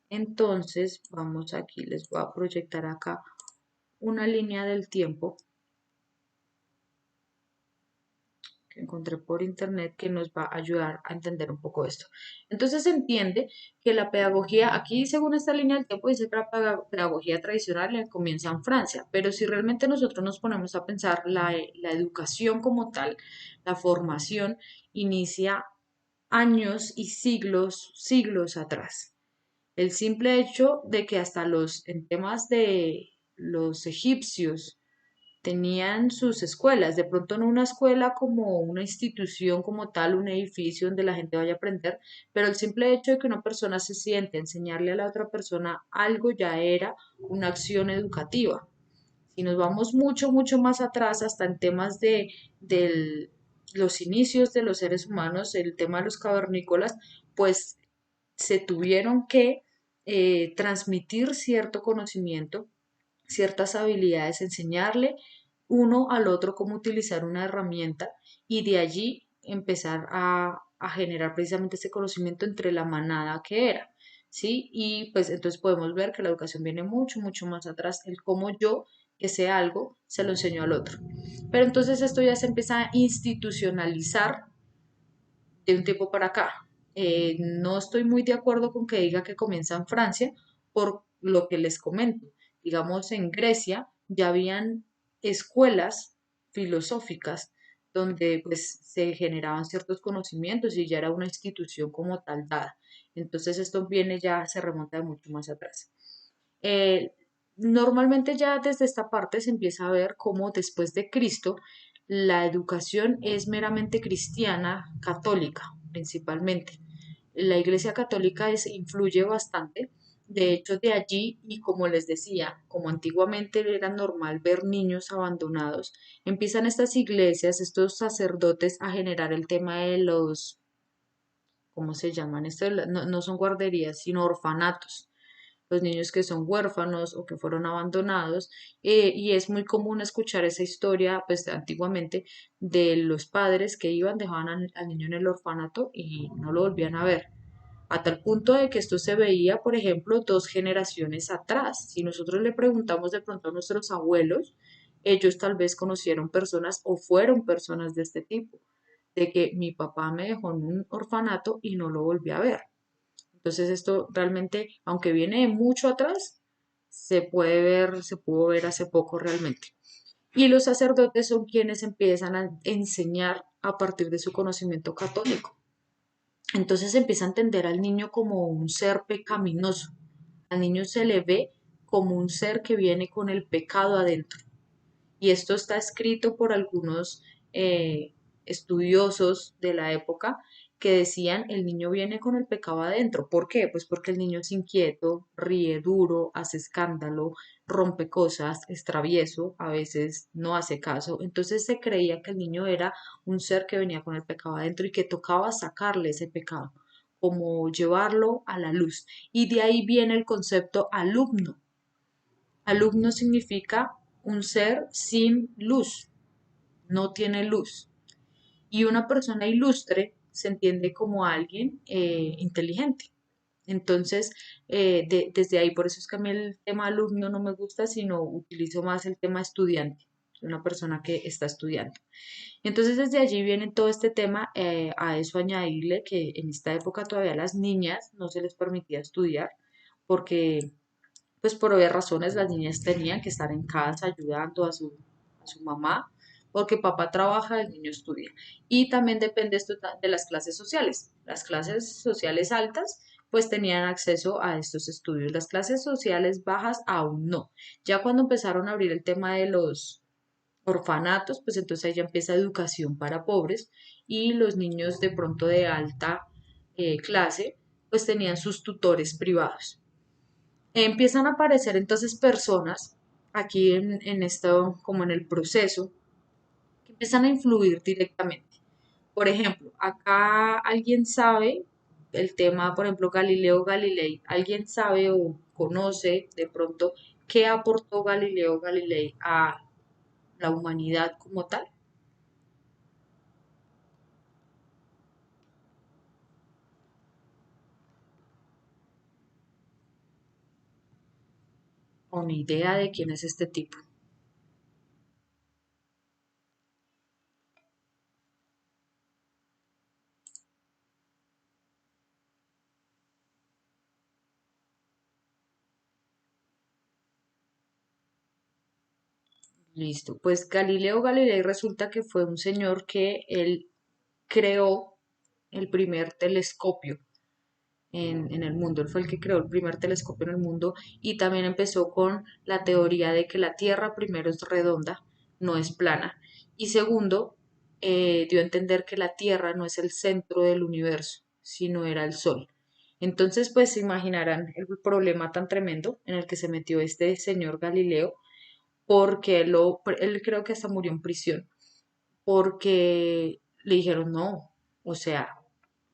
Entonces, vamos aquí, les voy a proyectar acá una línea del tiempo que encontré por internet que nos va a ayudar a entender un poco esto. Entonces se entiende que la pedagogía, aquí según esta línea del tiempo dice que la pedagogía tradicional comienza en Francia, pero si realmente nosotros nos ponemos a pensar la educación como tal, la formación inicia años y siglos, siglos atrás. El simple hecho de que hasta en temas de los egipcios tenían sus escuelas, de pronto no una escuela como una institución como tal, un edificio donde la gente vaya a aprender, pero el simple hecho de que una persona se siente a enseñarle a la otra persona algo ya era una acción educativa. Si nos vamos mucho, mucho más atrás, hasta en temas de los inicios de los seres humanos, el tema de los cavernícolas, pues se tuvieron que transmitir cierto conocimiento, ciertas habilidades, enseñarle uno al otro cómo utilizar una herramienta y de allí empezar a generar precisamente ese conocimiento entre la manada que era. ¿Sí? Y pues entonces podemos ver que la educación viene mucho, mucho más atrás, el cómo yo, que sé algo, se lo enseño al otro. Pero entonces esto ya se empieza a institucionalizar de un tiempo para acá. No estoy muy de acuerdo con que diga que comienza en Francia por lo que les comento. Digamos, en Grecia ya habían escuelas filosóficas donde pues se generaban ciertos conocimientos y ya era una institución como tal dada. Entonces esto viene ya, se remonta de mucho más atrás. Eh, Normalmente ya desde esta parte se empieza a ver cómo después de Cristo la educación es meramente cristiana, católica principalmente. La Iglesia Católica influye bastante. De hecho, de allí, y como les decía, como antiguamente era normal ver niños abandonados, empiezan estas iglesias, estos sacerdotes a generar el tema de los, ¿cómo se llaman? No, no son guarderías, sino orfanatos, los niños que son huérfanos o que fueron abandonados, y es muy común escuchar esa historia, pues antiguamente, de los padres que iban, dejaban al niño en el orfanato y no lo volvían a ver. A tal punto de que esto se veía, por ejemplo, 2 generaciones atrás. Si nosotros le preguntamos de pronto a nuestros abuelos, ellos tal vez conocieron personas o fueron personas de este tipo, de que mi papá me dejó en un orfanato y no lo volví a ver. Entonces esto realmente, aunque viene de mucho atrás, se puede ver, se pudo ver hace poco realmente. Y los sacerdotes son quienes empiezan a enseñar a partir de su conocimiento católico. Entonces se empieza a entender al niño como un ser pecaminoso. Al niño se le ve como un ser que viene con el pecado adentro. Y esto está escrito por algunos estudiosos de la época que decían el niño viene con el pecado adentro. ¿Por qué? Pues porque el niño es inquieto, ríe duro, hace escándalo, rompe cosas, es travieso, a veces no hace caso. Entonces se creía que el niño era un ser que venía con el pecado adentro y que tocaba sacarle ese pecado, como llevarlo a la luz. Y de ahí viene el concepto alumno. Alumno significa un ser sin luz, no tiene luz. Y una persona ilustre se entiende como alguien inteligente. Entonces, desde ahí, por eso es que a mí el tema alumno no me gusta, sino utilizo más el tema estudiante, una persona que está estudiando. Entonces, desde allí viene todo este tema, a eso añadirle que en esta época todavía a las niñas no se les permitía estudiar porque pues por obvias razones las niñas tenían que estar en casa ayudando a su mamá, porque papá trabaja, el niño estudia. Y también depende esto de las clases sociales. Las clases sociales altas pues tenían acceso a estos estudios. Las clases sociales bajas aún no. Ya cuando empezaron a abrir el tema de los orfanatos, pues entonces ahí ya empieza educación para pobres y los niños de pronto de alta clase, pues tenían sus tutores privados. Empiezan a aparecer entonces personas aquí en esto, como en el proceso, que empiezan a influir directamente. Por ejemplo, acá alguien sabe el tema, por ejemplo, Galileo Galilei, alguien sabe o conoce de pronto qué aportó Galileo Galilei a la humanidad como tal. O ni idea de quién es este tipo. Listo. Pues Galileo Galilei resulta que fue un señor que él creó el primer telescopio en el mundo. Él fue el que creó el primer telescopio en el mundo y también empezó con la teoría de que la Tierra primero es redonda, no es plana. Y segundo, dio a entender que la Tierra no es el centro del universo, sino era el Sol. Entonces, pues se imaginarán el problema tan tremendo en el que se metió este señor Galileo, porque él creo que hasta murió en prisión, porque le dijeron no, o sea,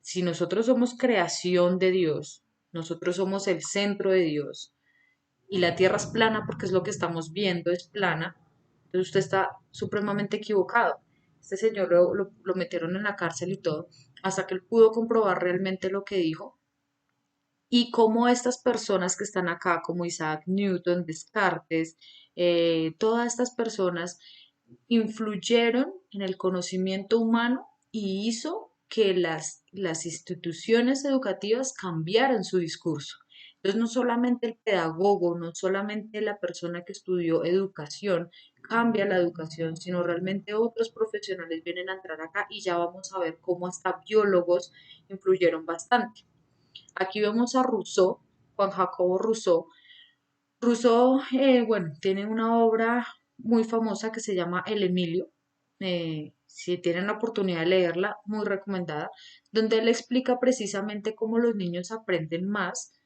si nosotros somos creación de Dios, nosotros somos el centro de Dios y la tierra es plana porque es lo que estamos viendo, es plana, entonces usted está supremamente equivocado. Este señor lo metieron en la cárcel y todo, hasta que él pudo comprobar realmente lo que dijo y cómo estas personas que están acá, como Isaac Newton, Descartes, todas estas personas influyeron en el conocimiento humano y hizo que las instituciones educativas cambiaran su discurso. Entonces, no solamente el pedagogo, no solamente la persona que estudió educación cambia la educación, sino realmente otros profesionales vienen a entrar acá y ya vamos a ver cómo hasta biólogos influyeron bastante. Aquí vemos a Rousseau, Juan Jacobo Rousseau. Rousseau, bueno, tiene una obra muy famosa que se llama El Emilio. Si tienen la oportunidad de leerla, muy recomendada, donde él explica precisamente cómo los niños aprenden más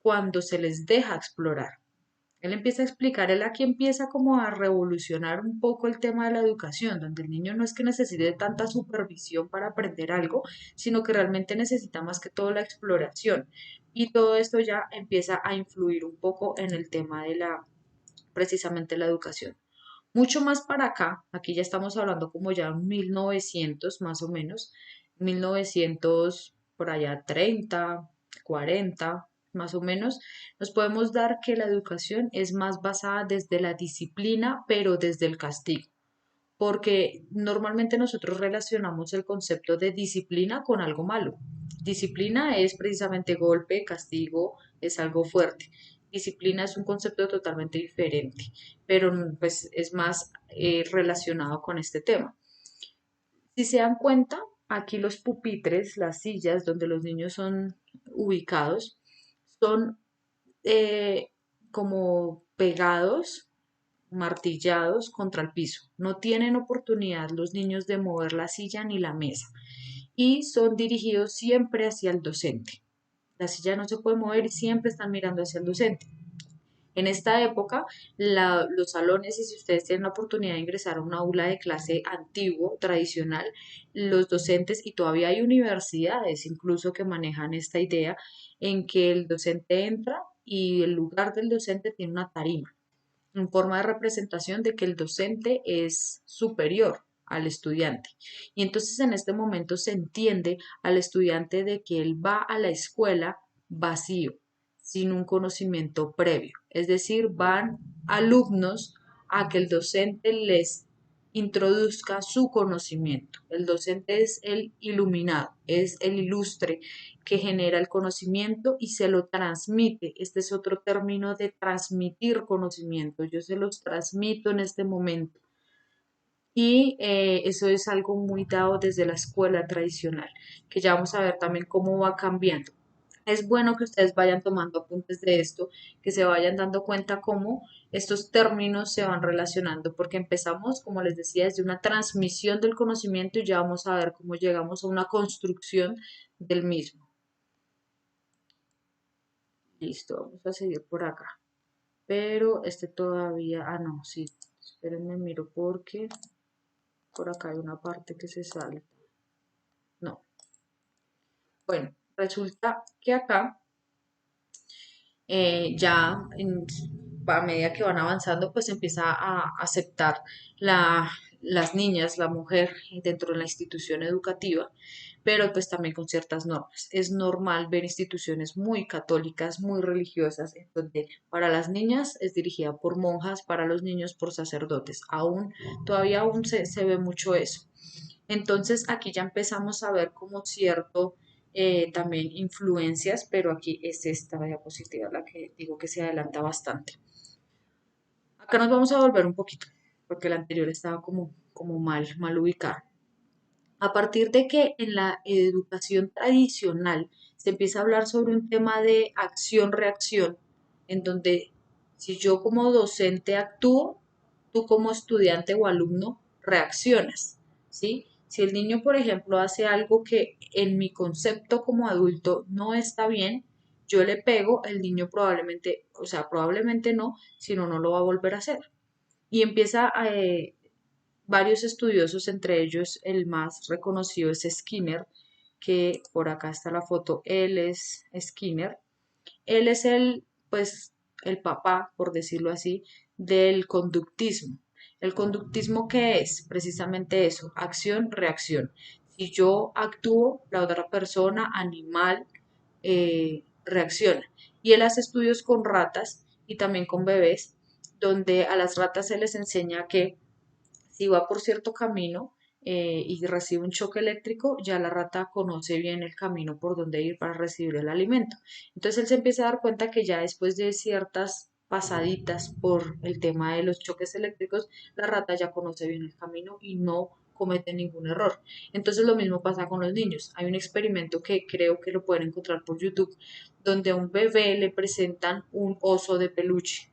cuando se les deja explorar. Él empieza a explicar, él aquí empieza como a revolucionar un poco el tema de la educación, donde el niño no es que necesite tanta supervisión para aprender algo, sino que realmente necesita más que todo la exploración. Y todo esto ya empieza a influir un poco en el tema de precisamente la educación. Mucho más para acá, aquí ya estamos hablando como ya 1900 más o menos, 1900 por allá 30, 40 más o menos, nos podemos dar que la educación es más basada desde la disciplina, pero desde el castigo, porque normalmente nosotros relacionamos el concepto de disciplina con algo malo. Disciplina es precisamente golpe, castigo, es algo fuerte. Disciplina es un concepto totalmente diferente, pero pues es más relacionado con este tema. Si se dan cuenta, aquí los pupitres, las sillas donde los niños son ubicados, son como pegados, martillados contra el piso. No tienen oportunidad los niños de mover la silla ni la mesa y son dirigidos siempre hacia el docente. La silla no se puede mover y siempre están mirando hacia el docente. En esta época, los salones, y si ustedes tienen la oportunidad de ingresar a un aula de clase antiguo, tradicional, los docentes, y todavía hay universidades incluso que manejan esta idea, en que el docente entra y el lugar del docente tiene una tarima en forma de representación de que el docente es superior al estudiante. Y entonces en este momento se entiende al estudiante de que él va a la escuela vacío, sin un conocimiento previo. Es decir, van alumnos a que el docente les introduzca su conocimiento. El docente es el iluminado, es el ilustre que genera el conocimiento y se lo transmite. Este es otro término de transmitir conocimiento. Yo se los transmito en este momento. Y eso es algo muy dado desde la escuela tradicional, que ya vamos a ver también cómo va cambiando. Es bueno que ustedes vayan tomando apuntes de esto, que se vayan dando cuenta cómo estos términos se van relacionando, porque empezamos, como les decía, desde una transmisión del conocimiento y ya vamos a ver cómo llegamos a una construcción del mismo. Listo, vamos a seguir por acá. Pero este todavía, no, sí, espérenme, miro porque por acá hay una parte que se sale. No, bueno, resulta que acá a medida que van avanzando, pues empieza a aceptar las niñas, la mujer dentro de la institución educativa, pero pues también con ciertas normas. Es normal ver instituciones muy católicas, muy religiosas, en donde para las niñas es dirigida por monjas, para los niños por sacerdotes. Todavía aún se ve mucho eso. Entonces aquí ya empezamos a ver como cierto también influencias, pero aquí es esta diapositiva la que digo que se adelanta bastante. Acá nos vamos a volver un poquito, porque la anterior estaba como mal ubicada. A partir de que en la educación tradicional se empieza a hablar sobre un tema de acción-reacción, en donde si yo como docente actúo, tú como estudiante o alumno reaccionas, ¿sí? Si el niño, por ejemplo, hace algo que en mi concepto como adulto no está bien, yo le pego, el niño probablemente, o sea, probablemente no, sino no lo va a volver a hacer. Y empieza varios estudiosos, entre ellos el más reconocido es Skinner, que por acá está la foto, él es Skinner. Él es pues, el papá, por decirlo así, del conductismo. ¿El conductismo qué es? Precisamente eso, acción, reacción. Si yo actúo, la otra persona, animal, reacciona. Y él hace estudios con ratas y también con bebés, donde a las ratas se les enseña que si va por cierto camino y recibe un choque eléctrico, ya la rata conoce bien el camino por donde ir para recibir el alimento. Entonces él se empieza a dar cuenta que ya después de ciertas pasaditas por el tema de los choques eléctricos, la rata ya conoce bien el camino y no comete ningún error. Entonces lo mismo pasa con los niños. Hay un experimento que creo que lo pueden encontrar por YouTube, donde a un bebé le presentan un oso de peluche.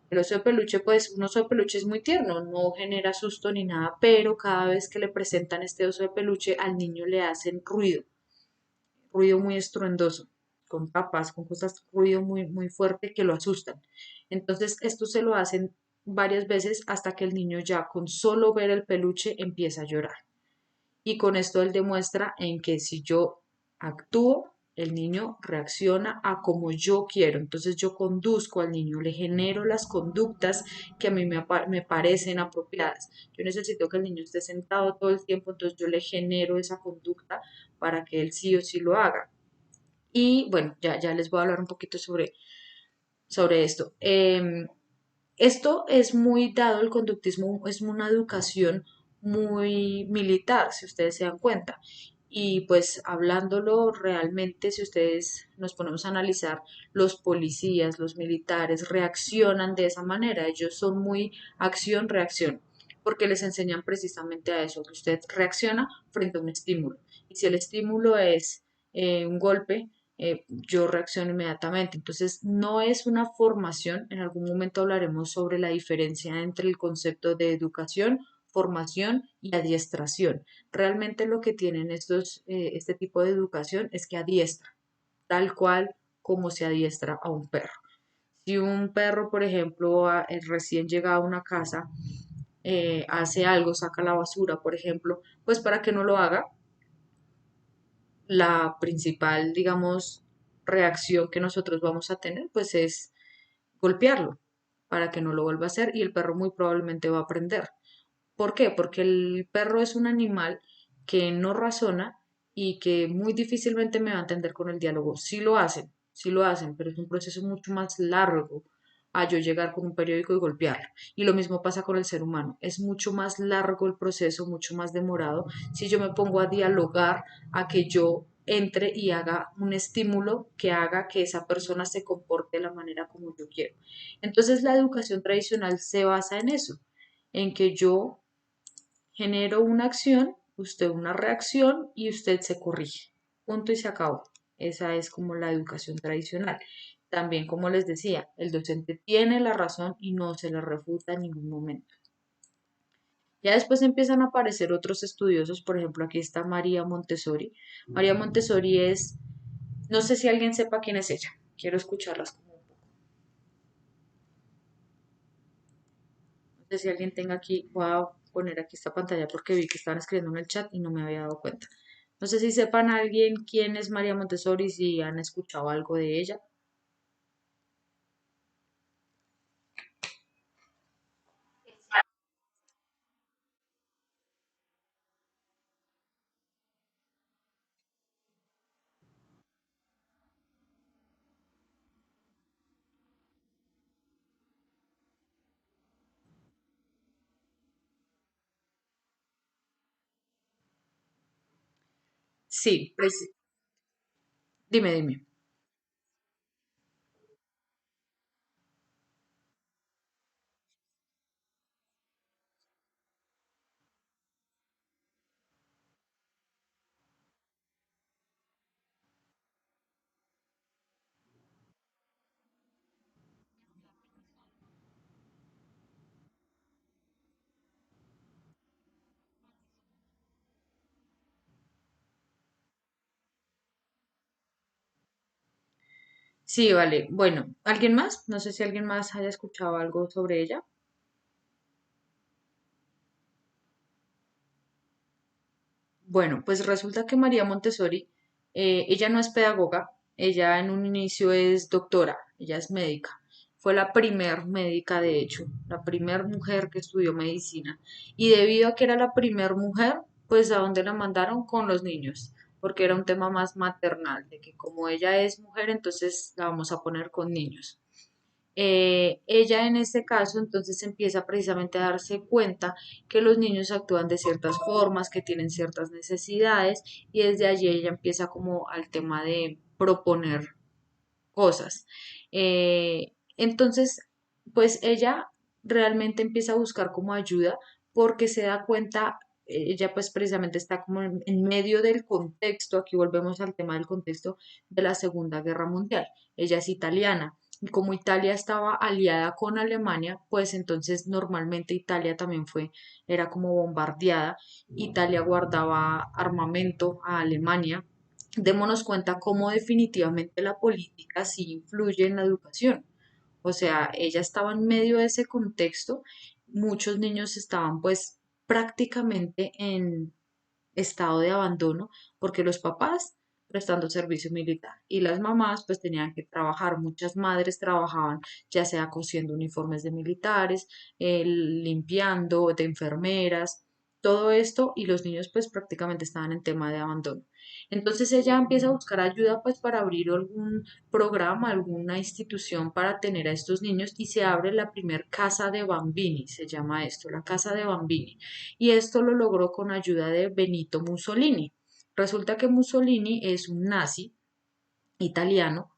El oso de peluche, pues un oso de peluche es muy tierno, no genera susto ni nada, pero cada vez que le presentan este oso de peluche al niño le hacen ruido muy estruendoso, con papas, con cosas, ruido muy fuerte que lo asustan. Entonces esto se lo hacen varias veces hasta que el niño ya con solo ver el peluche empieza a llorar. Y con esto él demuestra en que si yo actúo, el niño reacciona a como yo quiero. Entonces yo conduzco al niño, le genero las conductas que a mí me parecen apropiadas. Yo necesito que el niño esté sentado todo el tiempo, entonces yo le genero esa conducta para que él sí o sí lo haga. Y bueno, ya les voy a hablar un poquito sobre esto. Esto es muy dado, el conductismo es una educación muy militar, si ustedes se dan cuenta. Y pues hablándolo realmente, si ustedes nos ponemos a analizar, los policías, los militares reaccionan de esa manera. Ellos son muy acción-reacción, porque les enseñan precisamente a eso, que usted reacciona frente a un estímulo. Y si el estímulo es un golpe, yo reacciono inmediatamente. Entonces, no es una formación, en algún momento hablaremos sobre la diferencia entre el concepto de educación, formación y adiestración. Realmente lo que tienen este tipo de educación es que adiestra, tal cual como se adiestra a un perro. Si un perro, por ejemplo, recién llega a una casa, hace algo, saca la basura, por ejemplo, pues para que no lo haga, la principal, digamos, reacción que nosotros vamos a tener, pues es golpearlo para que no lo vuelva a hacer y el perro muy probablemente va a aprender. ¿Por qué? Porque el perro es un animal que no razona y que muy difícilmente me va a entender con el diálogo. Sí lo hacen, pero es un proceso mucho más largo a yo llegar con un periódico y golpearlo. Y lo mismo pasa con el ser humano. Es mucho más largo el proceso, mucho más demorado si yo me pongo a dialogar, a que yo entre y haga un estímulo que haga que esa persona se comporte de la manera como yo quiero. Entonces la educación tradicional se basa en eso, en que yo Genero una acción, usted una reacción y usted se corrige. Punto y se acabó. Esa es como la educación tradicional. También, como les decía, el docente tiene la razón y no se le refuta en ningún momento. Ya después empiezan a aparecer otros estudiosos, por ejemplo, aquí está María Montessori. María Montessori es, no sé si alguien sepa quién es ella, quiero escucharlas como un poco. No sé si alguien tenga aquí, voy a poner aquí esta pantalla porque vi que estaban escribiendo en el chat y no me había dado cuenta. No sé si sepan alguien quién es María Montessori, si han escuchado algo de ella. Sí, pues dime, dime. Sí, vale. Bueno, ¿alguien más? No sé si alguien más haya escuchado algo sobre ella. Bueno, pues resulta que María Montessori, ella no es pedagoga, ella en un inicio es doctora, ella es médica. Fue la primer médica, de hecho, la primer mujer que estudió medicina. Y debido a que era la primer mujer, pues a dónde la mandaron con los niños, porque era un tema más maternal, de que como ella es mujer, entonces la vamos a poner con niños. Ella en este caso entonces empieza precisamente a darse cuenta que los niños actúan de ciertas formas, que tienen ciertas necesidades y desde allí ella empieza como al tema de proponer cosas. Entonces, pues ella realmente empieza a buscar como ayuda porque se da cuenta, ella pues precisamente está como en medio del contexto, aquí volvemos al tema del contexto de la Segunda Guerra Mundial. Ella es italiana. Y como Italia estaba aliada con Alemania, pues entonces normalmente Italia también era como bombardeada. Italia guardaba armamento a Alemania. Démonos cuenta cómo definitivamente la política sí influye en la educación. O sea, ella estaba en medio de ese contexto, muchos niños estaban pues prácticamente en estado de abandono porque los papás prestando servicio militar y las mamás pues tenían que trabajar, muchas madres trabajaban ya sea cosiendo uniformes de militares, limpiando, de enfermeras, todo esto y los niños pues prácticamente estaban en tema de abandono. Entonces ella empieza a buscar ayuda pues para abrir algún programa, alguna institución para tener a estos niños y se abre la primer casa de bambini, se llama esto, la casa de bambini. Y esto lo logró con ayuda de Benito Mussolini. Resulta que Mussolini es un nazi italiano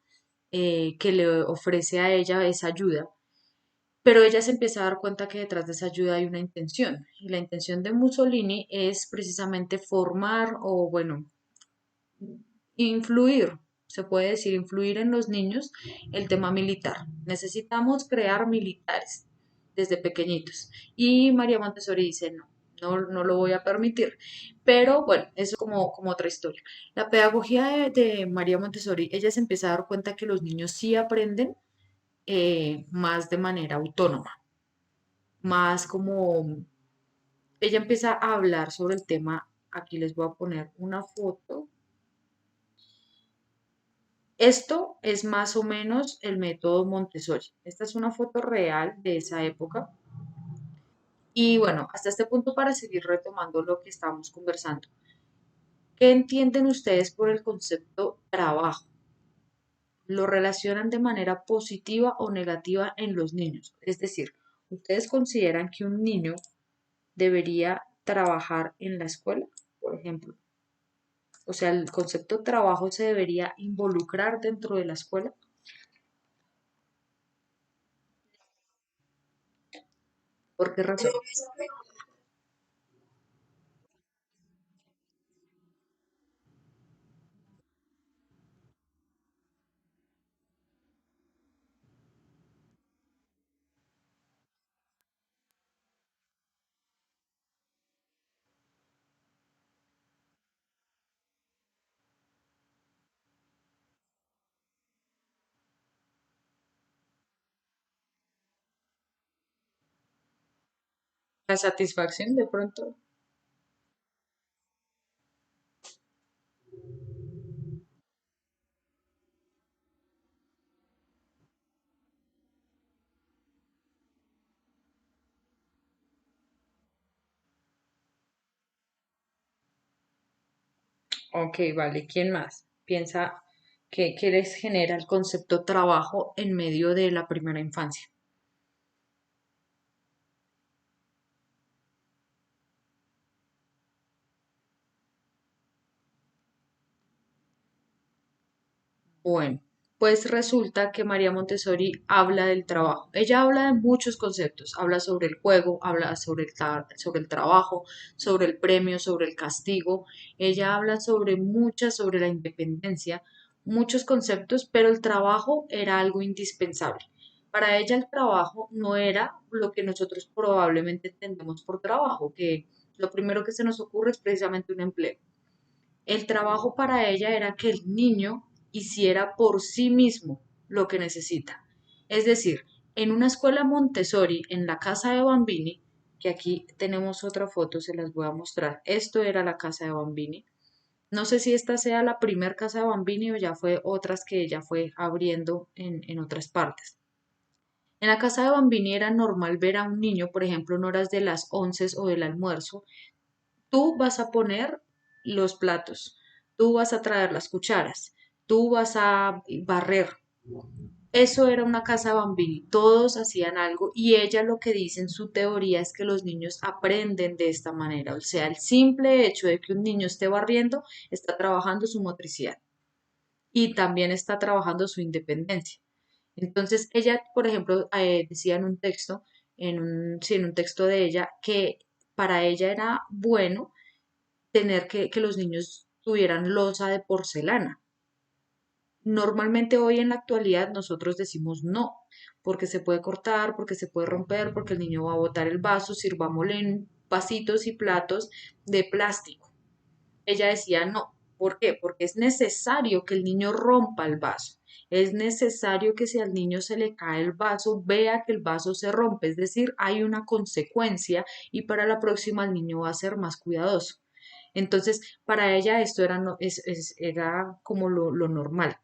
que le ofrece a ella esa ayuda, pero ella se empieza a dar cuenta que detrás de esa ayuda hay una intención. Y la intención de Mussolini es precisamente formar o, bueno, influir, se puede decir, influir en los niños el tema militar. Necesitamos crear militares desde pequeñitos. Y María Montessori dice, no, no lo voy a permitir. Pero bueno, eso como otra historia. La pedagogía de María Montessori, ella se empieza a dar cuenta que los niños sí aprenden más de manera autónoma, más como ella empieza a hablar sobre el tema. Aquí les voy a poner una foto. Esto es más o menos el método Montessori. Esta es una foto real de esa época. Y bueno, hasta este punto para seguir retomando lo que estábamos conversando. ¿Qué entienden ustedes por el concepto trabajo? ¿Lo relacionan de manera positiva o negativa en los niños? Es decir, ¿ustedes consideran que un niño debería trabajar en la escuela, por ejemplo? O sea, ¿el concepto trabajo se debería involucrar dentro de la escuela? ¿Por qué razón? La satisfacción de pronto. Ok, vale. ¿Quién más? Piensa que les genera el concepto trabajo en medio de la primera infancia. Bueno, pues resulta que María Montessori habla del trabajo. Ella habla de muchos conceptos. Habla sobre el juego, habla sobre sobre el trabajo, sobre el premio, sobre el castigo. Ella habla sobre la independencia, muchos conceptos, pero el trabajo era algo indispensable. Para ella el trabajo no era lo que nosotros probablemente entendemos por trabajo, que lo primero que se nos ocurre es precisamente un empleo. El trabajo para ella era que el niño hiciera por sí mismo lo que necesita. Es decir, en una escuela Montessori, en la casa de Bambini, que aquí tenemos otra foto, se las voy a mostrar. Esto era la casa de Bambini. No sé si esta sea la primer casa de Bambini o ya fue otras que ella fue abriendo en otras partes. En la casa de Bambini era normal ver a un niño, por ejemplo, en horas de las 11 o del almuerzo, tú vas a poner los platos, tú vas a traer las cucharas, tú vas a barrer. Eso era una casa Bambini, todos hacían algo y ella lo que dice en su teoría es que los niños aprenden de esta manera, o sea, el simple hecho de que un niño esté barriendo está trabajando su motricidad y también está trabajando su independencia. Entonces, ella, por ejemplo, decía en un texto, sí, en un texto de ella, que para ella era bueno tener que los niños tuvieran loza de porcelana. Normalmente hoy en la actualidad nosotros decimos no, porque se puede cortar, porque se puede romper, porque el niño va a botar el vaso, sirvámosle en vasitos y platos de plástico. Ella decía no. ¿Por qué? Porque es necesario que el niño rompa el vaso. Es necesario que si al niño se le cae el vaso, vea que el vaso se rompe. Es decir, hay una consecuencia y para la próxima el niño va a ser más cuidadoso. Entonces, para ella esto era, era como lo normal.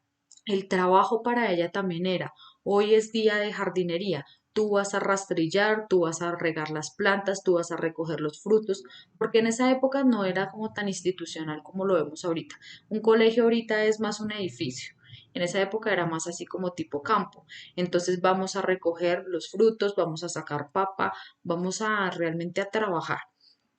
El trabajo para ella también era, hoy es día de jardinería, tú vas a rastrillar, tú vas a regar las plantas, tú vas a recoger los frutos, porque en esa época no era como tan institucional como lo vemos ahorita. Un colegio ahorita es más un edificio. En esa época era más así como tipo campo. Entonces vamos a recoger los frutos, vamos a sacar papa, vamos a realmente a trabajar.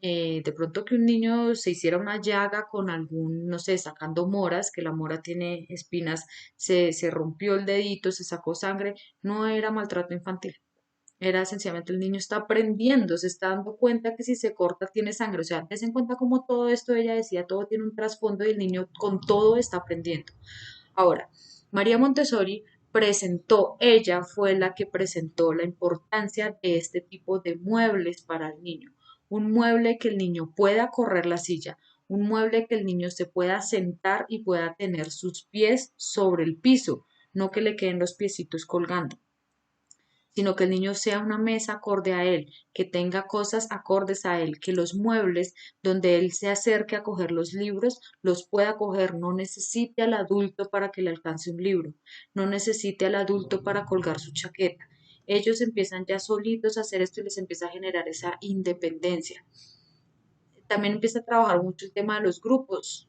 De pronto que un niño se hiciera una llaga con algún, no sé, sacando moras, que la mora tiene espinas, se rompió el dedito, se sacó sangre, no era maltrato infantil. Era sencillamente el niño está aprendiendo, se está dando cuenta que si se corta tiene sangre. O sea, des en cuenta como todo esto, ella decía, todo tiene un trasfondo y el niño con todo está aprendiendo. Ahora, María Montessori presentó, ella fue la que presentó la importancia de este tipo de muebles para el niño. Un mueble que el niño pueda correr la silla, un mueble que el niño se pueda sentar y pueda tener sus pies sobre el piso, no que le queden los piecitos colgando, sino que el niño sea una mesa acorde a él, que tenga cosas acordes a él, que los muebles donde él se acerque a coger los libros los pueda coger, no necesite al adulto para que le alcance un libro, no necesite al adulto para colgar su chaqueta. Ellos empiezan ya solitos a hacer esto y les empieza a generar esa independencia. También empieza a trabajar mucho el tema de los grupos.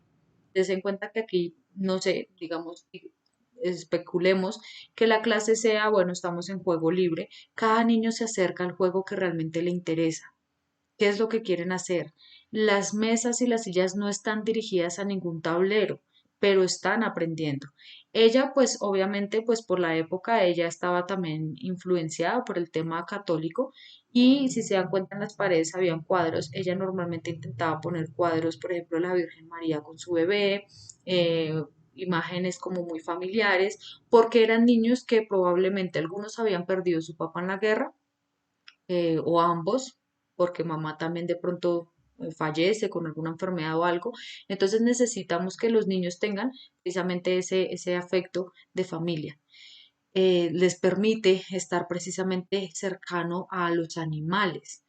Des en cuenta que aquí, no sé, digamos, especulemos que la clase sea, bueno, estamos en juego libre, cada niño se acerca al juego que realmente le interesa. ¿Qué es lo que quieren hacer? Las mesas y las sillas no están dirigidas a ningún tablero, pero están aprendiendo. Ella, pues obviamente, pues por la época, ella estaba también influenciada por el tema católico y si se dan cuenta en las paredes habían cuadros. Ella normalmente intentaba poner cuadros, por ejemplo, la Virgen María con su bebé, imágenes como muy familiares, porque eran niños que probablemente algunos habían perdido su papá en la guerra o ambos, porque mamá también de pronto fallece con alguna enfermedad o algo. Entonces necesitamos que los niños tengan precisamente ese afecto de familia. Les permite estar precisamente cercano a los animales.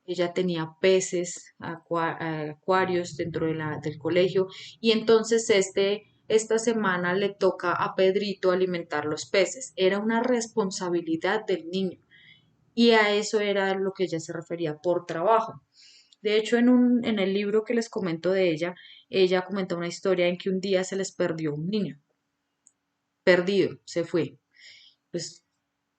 ella tenía peces, acuarios dentro del colegio y entonces esta semana le toca a Pedrito alimentar los peces. Era una responsabilidad del niño y a eso era lo que ella se refería por trabajo. De hecho, en el libro que les comento de ella comenta una historia en que un día se les perdió un niño, perdido, se fue. Pues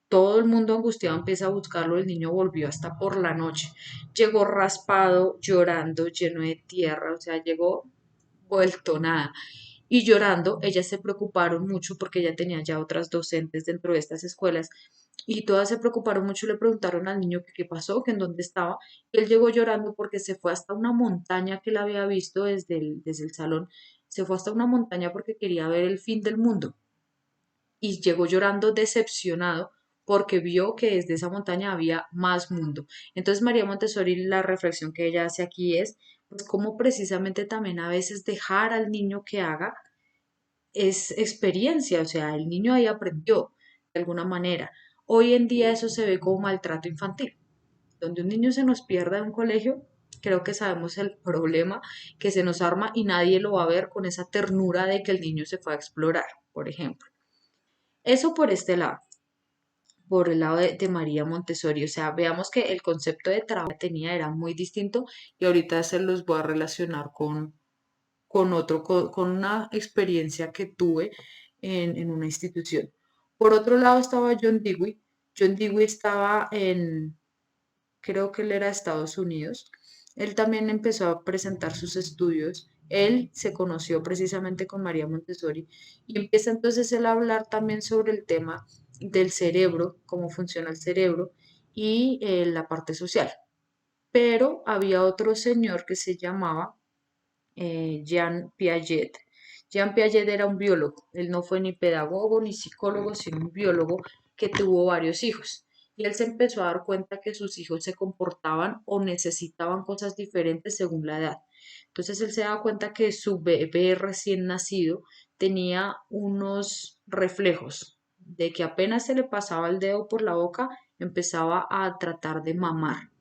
todo el mundo angustiado empieza a buscarlo, el niño volvió hasta por la noche. Llegó raspado, llorando, lleno de tierra, o sea, llegó vuelto nada. Y llorando, ellas se preocuparon mucho porque ella tenía ya otras docentes dentro de estas escuelas y todas se preocuparon mucho y le preguntaron al niño que qué pasó, que en dónde estaba. Él llegó llorando porque se fue hasta una montaña que él había visto desde el salón, se fue hasta una montaña porque quería ver el fin del mundo y llegó llorando decepcionado porque vio que desde esa montaña había más mundo. Entonces María Montessori, la reflexión que ella hace aquí es, pues cómo precisamente también a veces dejar al niño que haga es experiencia, o sea, el niño ahí aprendió de alguna manera. Hoy en día eso se ve como maltrato infantil. Donde un niño se nos pierda en un colegio, creo que sabemos el problema que se nos arma y nadie lo va a ver con esa ternura de que el niño se fue a explorar, por ejemplo. Eso por este lado, por el lado de María Montessori. O sea, veamos que el concepto de trabajo que tenía era muy distinto y ahorita se los voy a relacionar con una experiencia que tuve en una institución. Por otro lado estaba John Dewey. John Dewey estaba creo que él era de Estados Unidos. Él también empezó a presentar sus estudios. Él se conoció precisamente con María Montessori y empieza entonces él a hablar también sobre el tema del cerebro, cómo funciona el cerebro y la parte social. Pero había otro señor que se llamaba Jean Piaget. Jean Piaget era un biólogo, él no fue ni pedagogo ni psicólogo, sino un biólogo que tuvo varios hijos. Y él se empezó a dar cuenta que sus hijos se comportaban o necesitaban cosas diferentes según la edad. Entonces él se daba cuenta que su bebé recién nacido tenía unos reflejos de que apenas se le pasaba el dedo por la boca, empezaba a tratar de mamar,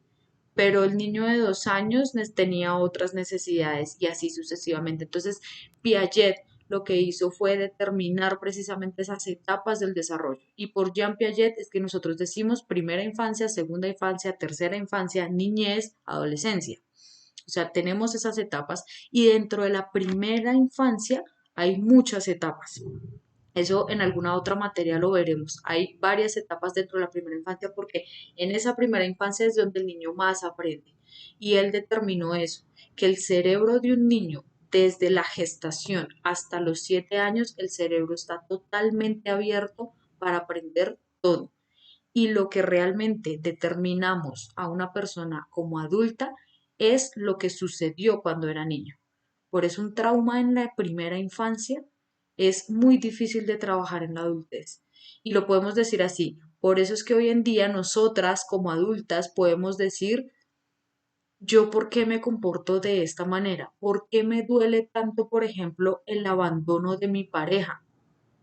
pero el niño de 2 años tenía otras necesidades y así sucesivamente. Entonces, Piaget lo que hizo fue determinar precisamente esas etapas del desarrollo. Y por Jean Piaget es que nosotros decimos primera infancia, segunda infancia, tercera infancia, niñez, adolescencia. O sea, tenemos esas etapas y dentro de la primera infancia hay muchas etapas. Eso en alguna otra materia lo veremos. Hay varias etapas dentro de la primera infancia porque en esa primera infancia es donde el niño más aprende. Y él determinó eso, que el cerebro de un niño desde la gestación hasta los 7 años, el cerebro está totalmente abierto para aprender todo. Y lo que realmente determinamos a una persona como adulta es lo que sucedió cuando era niño. Por eso un trauma en la primera infancia es muy difícil de trabajar en la adultez. Y lo podemos decir así. Por eso es que hoy en día nosotras como adultas podemos decir, yo por qué me comporto de esta manera, por qué me duele tanto, por ejemplo, el abandono de mi pareja,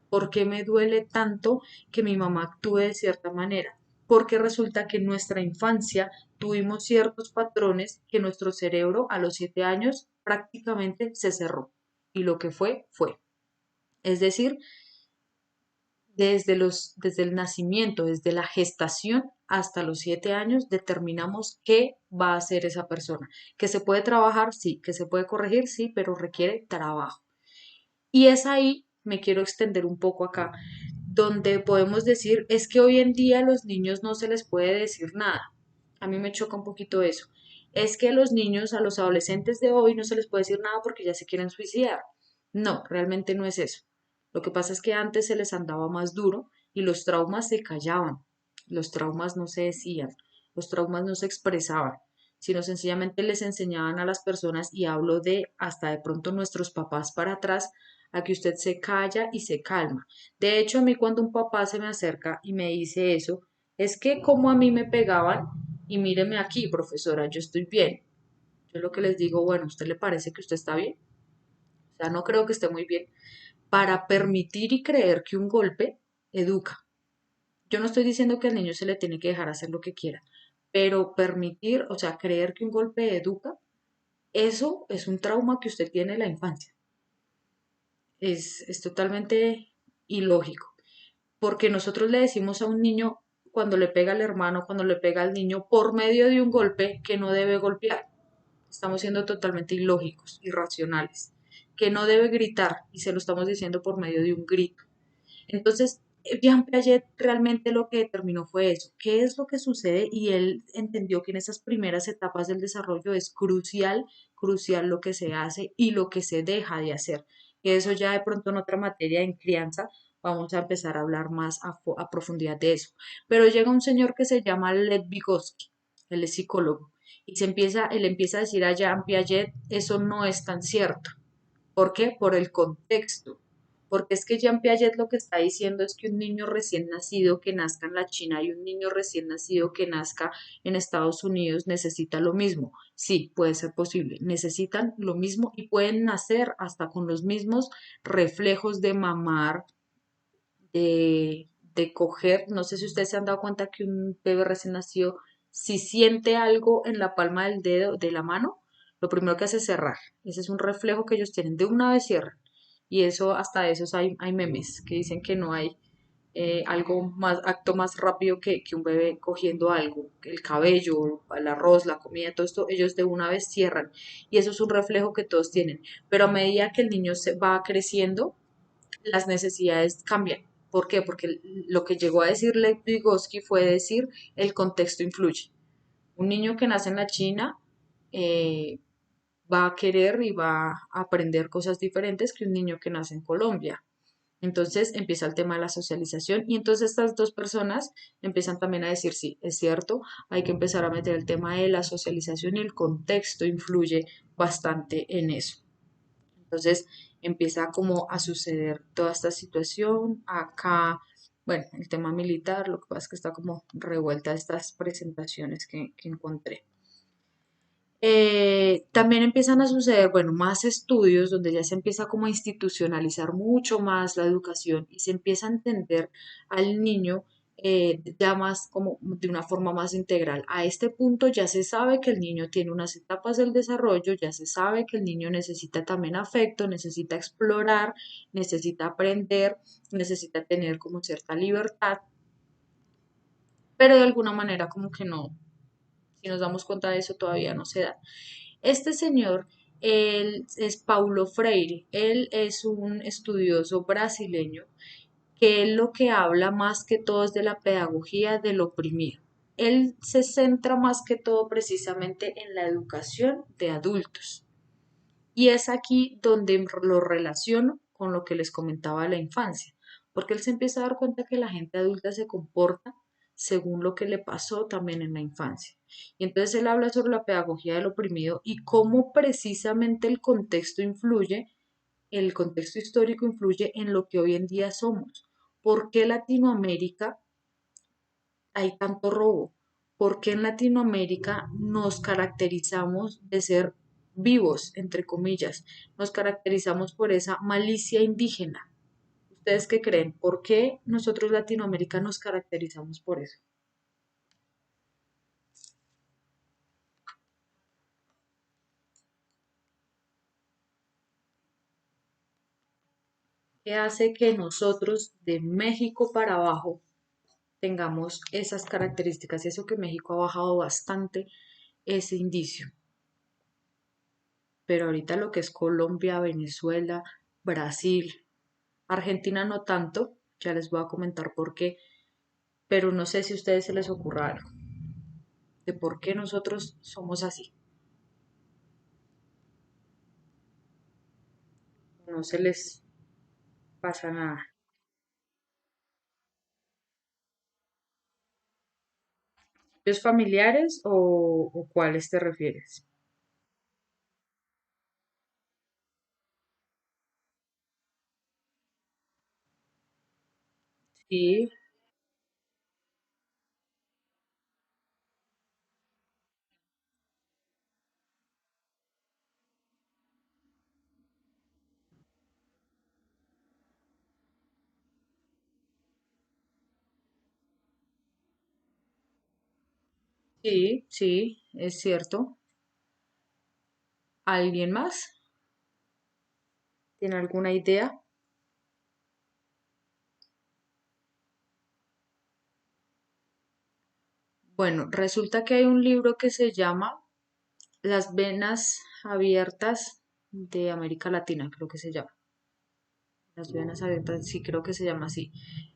por qué me duele tanto que mi mamá actúe de cierta manera, porque resulta que en nuestra infancia tuvimos ciertos patrones que nuestro cerebro a los 7 años prácticamente se cerró y lo que fue, fue. Es decir, desde el nacimiento, desde la gestación hasta los 7 años, determinamos qué va a hacer esa persona. Que se puede trabajar, sí, que se puede corregir, sí, pero requiere trabajo. Y es ahí, me quiero extender un poco acá, donde podemos decir, es que hoy en día a los niños no se les puede decir nada. A mí me choca un poquito eso. Es que a los niños, a los adolescentes de hoy no se les puede decir nada porque ya se quieren suicidar. No, realmente no es eso. Lo que pasa es que antes se les andaba más duro y los traumas se callaban, los traumas no se decían, los traumas no se expresaban, sino sencillamente les enseñaban a las personas, y hablo de hasta de pronto nuestros papás para atrás, a que usted se calla y se calma. De hecho, a mí cuando un papá se me acerca y me dice eso, es que como a mí me pegaban, y míreme aquí, profesora, yo estoy bien. Yo lo que les digo, bueno, ¿a usted le parece que usted está bien? O sea, no creo que esté muy bien para permitir y creer que un golpe educa. Yo no estoy diciendo que al niño se le tiene que dejar hacer lo que quiera, pero permitir, o sea, creer que un golpe educa, eso es un trauma que usted tiene en la infancia. Es totalmente ilógico, porque nosotros le decimos a un niño cuando le pega al hermano, cuando le pega al niño, por medio de un golpe que no debe golpear. Estamos siendo totalmente ilógicos, irracionales, que no debe gritar y se lo estamos diciendo por medio de un grito. Entonces, Jean Piaget realmente lo que determinó fue eso, qué es lo que sucede y él entendió que en esas primeras etapas del desarrollo es crucial, crucial lo que se hace y lo que se deja de hacer. Que eso ya de pronto en otra materia, en crianza, vamos a empezar a hablar más a profundidad de eso. Pero llega un señor que se llama Lev Vygotsky, él es psicólogo, y él empieza a decir a Jean Piaget, eso no es tan cierto. ¿Por qué? Por el contexto. Porque es que Jean Piaget lo que está diciendo es que un niño recién nacido que nazca en la China y un niño recién nacido que nazca en Estados Unidos necesita lo mismo. Sí, puede ser posible. Necesitan lo mismo y pueden nacer hasta con los mismos reflejos de mamar, de coger. No sé si ustedes se han dado cuenta que un bebé recién nacido, si siente algo en la palma del dedo, de la mano, lo primero que hace es cerrar. Ese es un reflejo que ellos tienen. De una vez cierran. Y eso, hasta de esos hay memes que dicen que no hay algo más, acto más rápido que un bebé cogiendo algo, el cabello, el arroz, la comida, todo esto, ellos de una vez cierran. Y eso es un reflejo que todos tienen. Pero a medida que el niño se va creciendo, las necesidades cambian. ¿Por qué? Porque lo que llegó a decir Lev Vygotsky fue decir el contexto influye. Un niño que nace en la China eh, va a querer y va a aprender cosas diferentes que un niño que nace en Colombia. Entonces empieza el tema de la socialización y entonces estas dos personas empiezan también a decir, sí, es cierto, hay que empezar a meter el tema de la socialización y el contexto influye bastante en eso. Entonces empieza como a suceder toda esta situación. Acá, bueno, el tema militar, lo que pasa es que está como revuelta estas presentaciones que encontré. También empiezan a suceder, bueno, más estudios donde ya se empieza como a institucionalizar mucho más la educación y se empieza a entender al niño ya más como de una forma más integral. A este punto ya se sabe que el niño tiene unas etapas del desarrollo, ya se sabe que el niño necesita también afecto, necesita explorar, necesita aprender, necesita tener como cierta libertad, pero de alguna manera como que no, si nos damos cuenta de eso todavía no se da. Este señor, él es Paulo Freire, él es un estudioso brasileño que él lo que habla más que todo es de la pedagogía del oprimido. Él se centra más que todo precisamente en la educación de adultos. Y es aquí donde lo relaciono con lo que les comentaba de la infancia, porque él se empieza a dar cuenta que la gente adulta se comporta según lo que le pasó también en la infancia. Y entonces él habla sobre la pedagogía del oprimido y cómo precisamente el contexto histórico influye en lo que hoy en día somos. ¿Por qué Latinoamérica hay tanto robo? ¿Por qué en Latinoamérica nos caracterizamos de ser vivos, entre comillas? Nos caracterizamos por esa malicia indígena. ¿Ustedes qué creen? ¿Por qué nosotros Latinoamérica nos caracterizamos por eso? ¿Qué hace que nosotros de México para abajo tengamos esas características? Y eso que México ha bajado bastante ese indicio. Pero ahorita lo que es Colombia, Venezuela, Brasil, Argentina no tanto, ya les voy a comentar por qué, pero no sé si a ustedes se les ocurra algo de por qué nosotros somos así. No se les pasa nada. ¿Los familiares o cuáles te refieres? Sí, Sí, sí, es cierto. ¿Alguien más? ¿Tiene alguna idea? Bueno, resulta que hay un libro que se llama Las venas abiertas de América Latina, creo que se llama. Las venas abiertas, sí, creo que se llama así.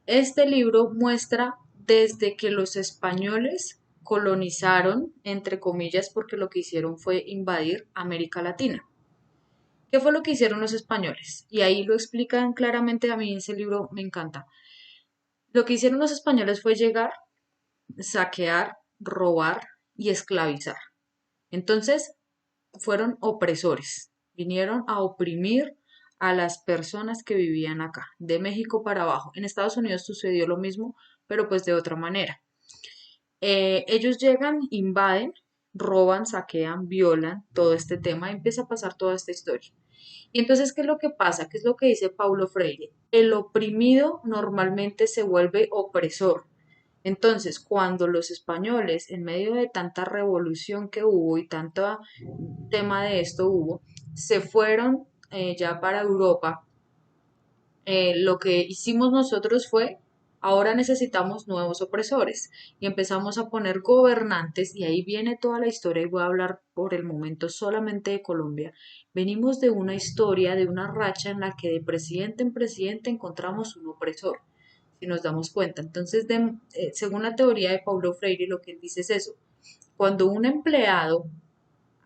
Este libro muestra desde que los españoles colonizaron, entre comillas, porque lo que hicieron fue invadir América Latina. ¿Qué fue lo que hicieron los españoles? Y ahí lo explican claramente, a mí ese libro me encanta. Lo que hicieron los españoles fue llegar, saquear, robar y esclavizar. Entonces, fueron opresores, vinieron a oprimir a las personas que vivían acá, de México para abajo. En Estados Unidos sucedió lo mismo, pero pues de otra manera. Ellos llegan, invaden, roban, saquean, violan todo este tema y empieza a pasar toda esta historia. Y entonces, ¿qué es lo que pasa? ¿Qué es lo que dice Paulo Freire? El oprimido normalmente se vuelve opresor. Entonces, cuando los españoles, en medio de tanta revolución que hubo y tanto tema de esto hubo, se fueron ya para Europa, lo que hicimos nosotros fue, ahora necesitamos nuevos opresores y empezamos a poner gobernantes y ahí viene toda la historia y voy a hablar por el momento solamente de Colombia. Venimos de una historia, de una racha en la que de presidente en presidente encontramos un opresor, si nos damos cuenta. Entonces, según la teoría de Paulo Freire, lo que él dice es eso. Cuando un empleado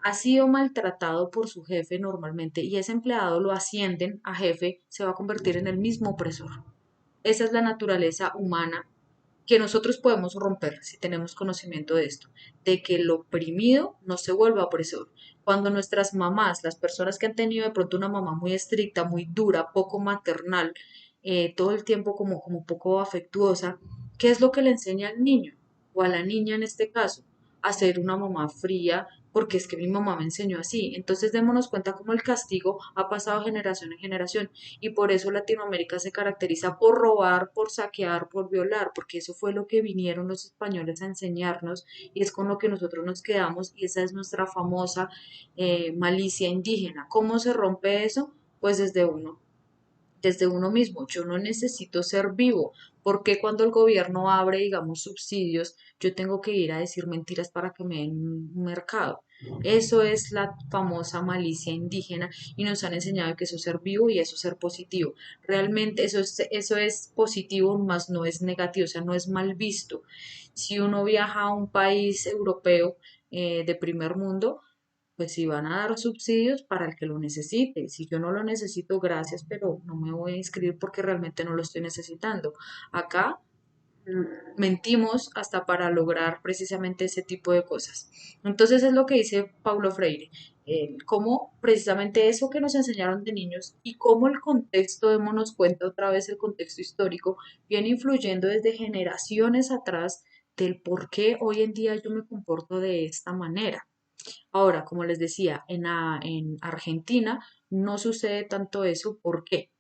ha sido maltratado por su jefe normalmente y ese empleado lo ascienden a jefe, se va a convertir en el mismo opresor. Esa es la naturaleza humana que nosotros podemos romper si tenemos conocimiento de esto, de que el oprimido no se vuelva opresor. Cuando nuestras mamás, las personas que han tenido de pronto una mamá muy estricta, muy dura, poco maternal, todo el tiempo como poco afectuosa, ¿qué es lo que le enseña al niño o a la niña en este caso? A ser una mamá fría, porque es que mi mamá me enseñó así. Entonces démonos cuenta cómo el castigo ha pasado generación en generación y por eso Latinoamérica se caracteriza por robar, por saquear, por violar, porque eso fue lo que vinieron los españoles a enseñarnos y es con lo que nosotros nos quedamos y esa es nuestra famosa malicia indígena. ¿Cómo se rompe eso? Pues desde uno mismo. Yo no necesito ser vivo, porque cuando el gobierno abre, digamos, subsidios, yo tengo que ir a decir mentiras para que me den un mercado. Eso es la famosa malicia indígena y nos han enseñado que eso es ser vivo y eso es ser positivo. Realmente eso es positivo, más no es negativo, o sea, no es mal visto. Si uno viaja a un país europeo de primer mundo, pues si van a dar subsidios para el que lo necesite. Si yo no lo necesito, gracias, pero no me voy a inscribir porque realmente no lo estoy necesitando. Acá mentimos hasta para lograr precisamente ese tipo de cosas. Entonces es lo que dice Paulo Freire, cómo precisamente eso que nos enseñaron de niños y cómo el contexto, démonos cuenta otra vez el contexto histórico, viene influyendo desde generaciones atrás del por qué hoy en día yo me comporto de esta manera. Ahora, como les decía, en Argentina no sucede tanto eso. ¿Por qué?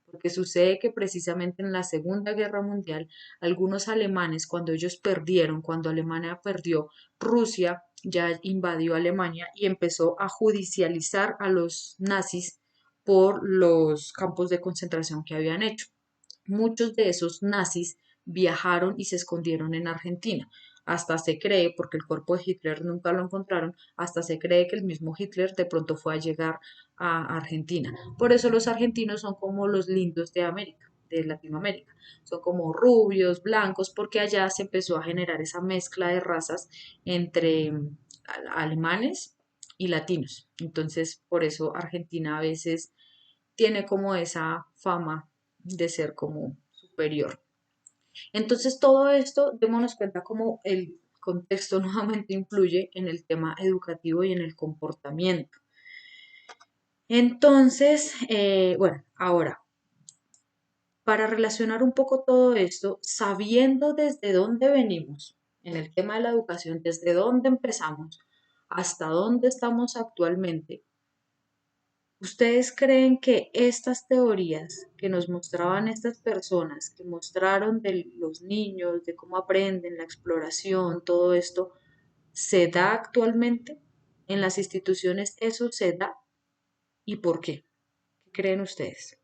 Porque sucede que precisamente en la Segunda Guerra Mundial, algunos alemanes, cuando ellos perdieron, cuando Alemania perdió, Rusia ya invadió Alemania y empezó a judicializar a los nazis por los campos de concentración que habían hecho. Muchos de esos nazis viajaron y se escondieron en Argentina. Hasta se cree, porque el cuerpo de Hitler nunca lo encontraron, hasta se cree que el mismo Hitler de pronto fue a llegar a Argentina. Por eso los argentinos son como los lindos de América, de Latinoamérica. Son como rubios, blancos, porque allá se empezó a generar esa mezcla de razas entre alemanes y latinos. Entonces, por eso Argentina a veces tiene como esa fama de ser como superior. Entonces, todo esto, démonos cuenta cómo el contexto nuevamente influye en el tema educativo y en el comportamiento. Entonces, bueno, ahora, para relacionar un poco todo esto, sabiendo desde dónde venimos en el tema de la educación, desde dónde empezamos, hasta dónde estamos actualmente, ¿ustedes creen que estas teorías que nos mostraban estas personas, que mostraron de los niños, de cómo aprenden, la exploración, todo esto, ¿Se da actualmente? ¿En las instituciones eso se da? ¿Y por qué? ¿Qué creen ustedes?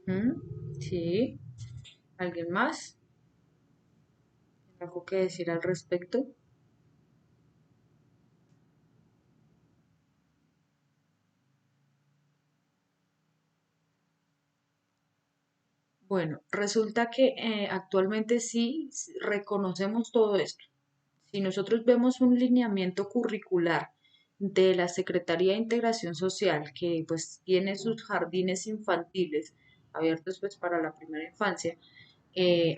¿Mm? Sí, ¿alguien más? ¿Algo que decir al respecto? Bueno, resulta que actualmente sí reconocemos todo esto. Si nosotros vemos un lineamiento curricular de la Secretaría de Integración Social que pues tiene sus jardines infantiles abiertos pues para la primera infancia,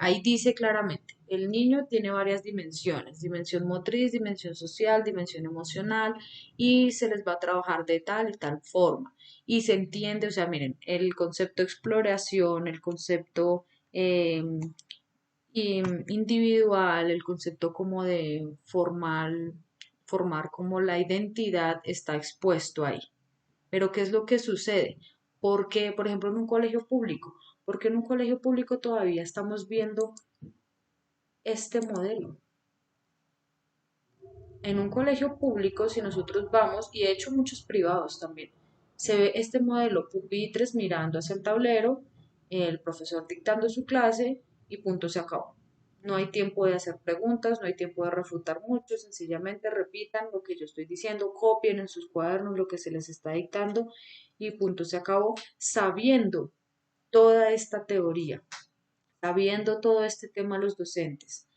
ahí dice claramente, el niño tiene varias dimensiones, dimensión motriz, dimensión social, dimensión emocional, y se les va a trabajar de tal y tal forma. Y se entiende, o sea, miren, el concepto exploración, el concepto individual, el concepto como de formar como la identidad está expuesto ahí. Pero ¿qué es lo que sucede? Porque, por ejemplo, en un colegio público, porque en un colegio público todavía estamos viendo este modelo. En un colegio público, si nosotros vamos, y de hecho muchos privados también, se ve este modelo, pupitres mirando hacia el tablero, el profesor dictando su clase y punto se acabó. No hay tiempo de hacer preguntas, no hay tiempo de refutar mucho, sencillamente repitan lo que yo estoy diciendo, copien en sus cuadernos lo que se les está dictando y punto se acabó, sabiendo toda esta teoría, sabiendo todo este tema los docentes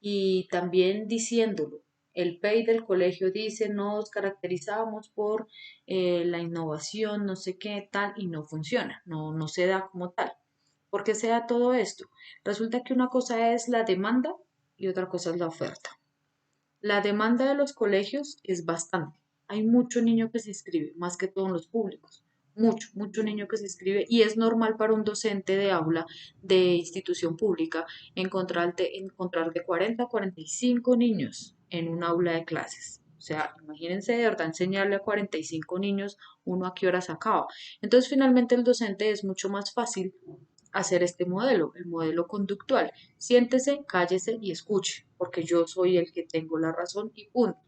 y también diciéndolo. El PEI del colegio dice, nos caracterizamos por la innovación, no sé qué tal, y no funciona, no se da como tal. ¿Por qué se da todo esto? Resulta que una cosa es la demanda y otra cosa es la oferta. La demanda de los colegios es bastante. Hay mucho niño que se inscribe, más que todo en los públicos. Mucho niño que se inscribe y es normal para un docente de aula de institución pública encontrar de 40 a 45 niños en un aula de clases. O sea, imagínense de verdad enseñarle a 45 niños uno a qué horas acaba. Entonces, finalmente el docente es mucho más fácil hacer este modelo, el modelo conductual. Siéntese, cállese y escuche, porque yo soy el que tengo la razón y punto.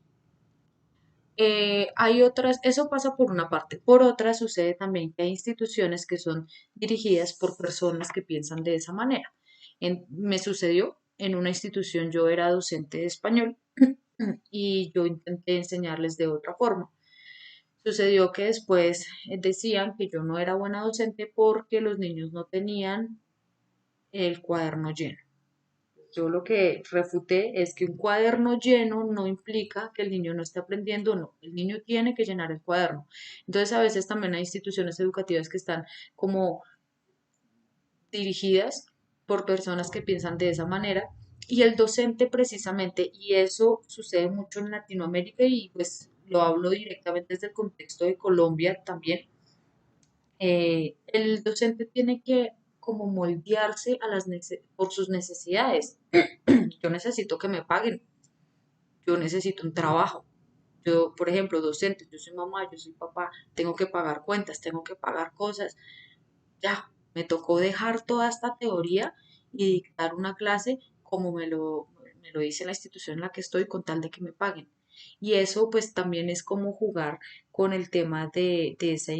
Hay otras, eso pasa por una parte. Por otra, sucede también que hay instituciones que son dirigidas por personas que piensan de esa manera. Me sucedió en una institución, yo era docente de español y yo intenté enseñarles de otra forma. Sucedió que después decían que yo no era buena docente porque los niños no tenían el cuaderno lleno. Yo lo que refuté es que un cuaderno lleno no implica que el niño no esté aprendiendo, no, el niño tiene que llenar el cuaderno. Entonces a veces también hay instituciones educativas que están como dirigidas por personas que piensan de esa manera y el docente precisamente, y eso sucede mucho en Latinoamérica y pues lo hablo directamente desde el contexto de Colombia también, el docente tiene que como moldearse a por sus necesidades. Yo necesito que me paguen, yo necesito un trabajo. Yo, por ejemplo, docente, yo soy mamá, yo soy papá, tengo que pagar cuentas, tengo que pagar cosas. Ya, me tocó dejar toda esta teoría y dictar una clase como me lo dice la institución en la que estoy con tal de que me paguen. Y eso pues también es como jugar con el tema de esa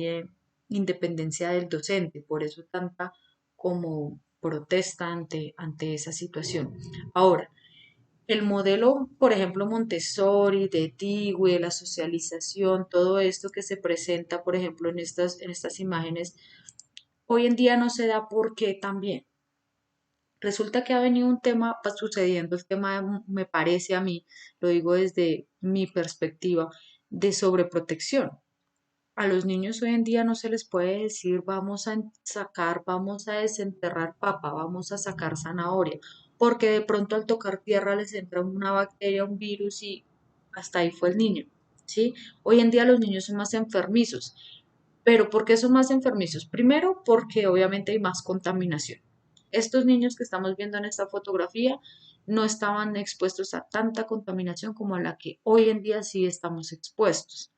independencia del docente, por eso tanta como protesta ante esa situación. Ahora, el modelo, por ejemplo, Montessori, de Dewey, la socialización, todo esto que se presenta, por ejemplo, en estas imágenes, hoy en día no se da porque también. Resulta que ha venido un tema sucediendo, el tema, me parece a mí, lo digo desde mi perspectiva, de sobreprotección. A los niños hoy en día no se les puede decir vamos a sacar, vamos a desenterrar papa, vamos a sacar zanahoria, porque de pronto al tocar tierra les entra una bacteria, un virus y hasta ahí fue el niño, ¿sí? Hoy en día los niños son más enfermizos, pero ¿por qué son más enfermizos? Primero, porque obviamente hay más contaminación. Estos niños que estamos viendo en esta fotografía no estaban expuestos a tanta contaminación como a la que hoy en día sí estamos expuestos.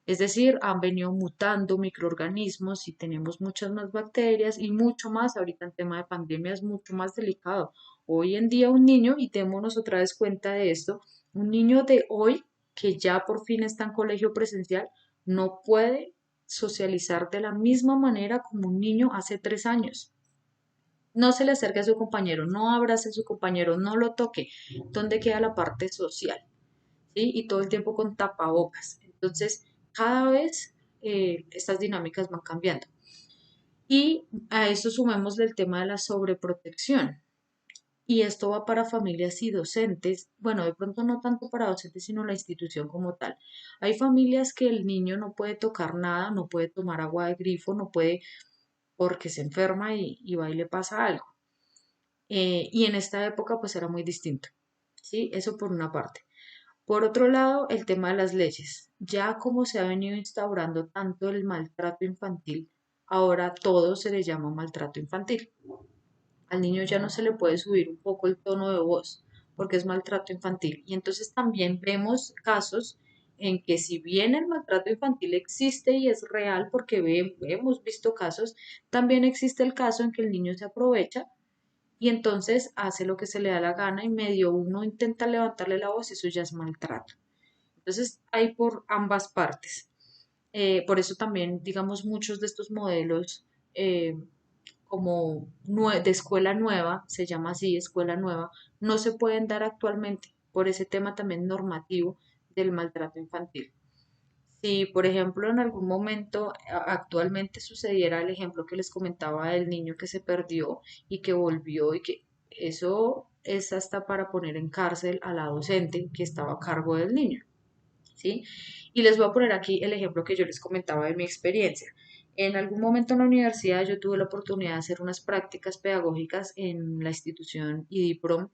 Es decir, han venido mutando microorganismos y tenemos muchas más bacterias y mucho más. Ahorita en tema de pandemia es mucho más delicado. Hoy en día un niño, y démonos otra vez cuenta de esto, un niño de hoy que ya por fin está en colegio presencial no puede socializar de la misma manera como un niño hace 3 años. No se le acerque a su compañero, no abrace a su compañero, no lo toque. ¿Dónde queda la parte social? ¿Sí? Y todo el tiempo con tapabocas. Entonces, cada vez estas dinámicas van cambiando. Y a esto sumémosle el tema de la sobreprotección. Y esto va para familias y docentes, bueno, de pronto no tanto para docentes, sino la institución como tal. Hay familias que el niño no puede tocar nada, no puede tomar agua de grifo, no puede porque se enferma y va y le pasa algo. Y en esta época pues era muy distinto, ¿sí? Eso por una parte. Por otro lado, el tema de las leyes. Ya como se ha venido instaurando tanto el maltrato infantil, ahora todo se le llama maltrato infantil. Al niño ya no se le puede subir un poco el tono de voz porque es maltrato infantil. Y entonces también vemos casos en que si bien el maltrato infantil existe y es real porque hemos visto casos, también existe el caso en que el niño se aprovecha y entonces hace lo que se le da la gana y medio uno intenta levantarle la voz y eso ya es maltrato. Entonces hay por ambas partes. Por eso también, digamos, muchos de estos modelos como de escuela nueva, se llama así, escuela nueva, no se pueden dar actualmente por ese tema también normativo del maltrato infantil. Si, por ejemplo, en algún momento actualmente sucediera el ejemplo que les comentaba del niño que se perdió y que volvió y que eso es hasta para poner en cárcel a la docente que estaba a cargo del niño. ¿Sí? Y les voy a poner aquí el ejemplo que yo les comentaba de mi experiencia. En algún momento en la universidad yo tuve la oportunidad de hacer unas prácticas pedagógicas en la institución IDIPROM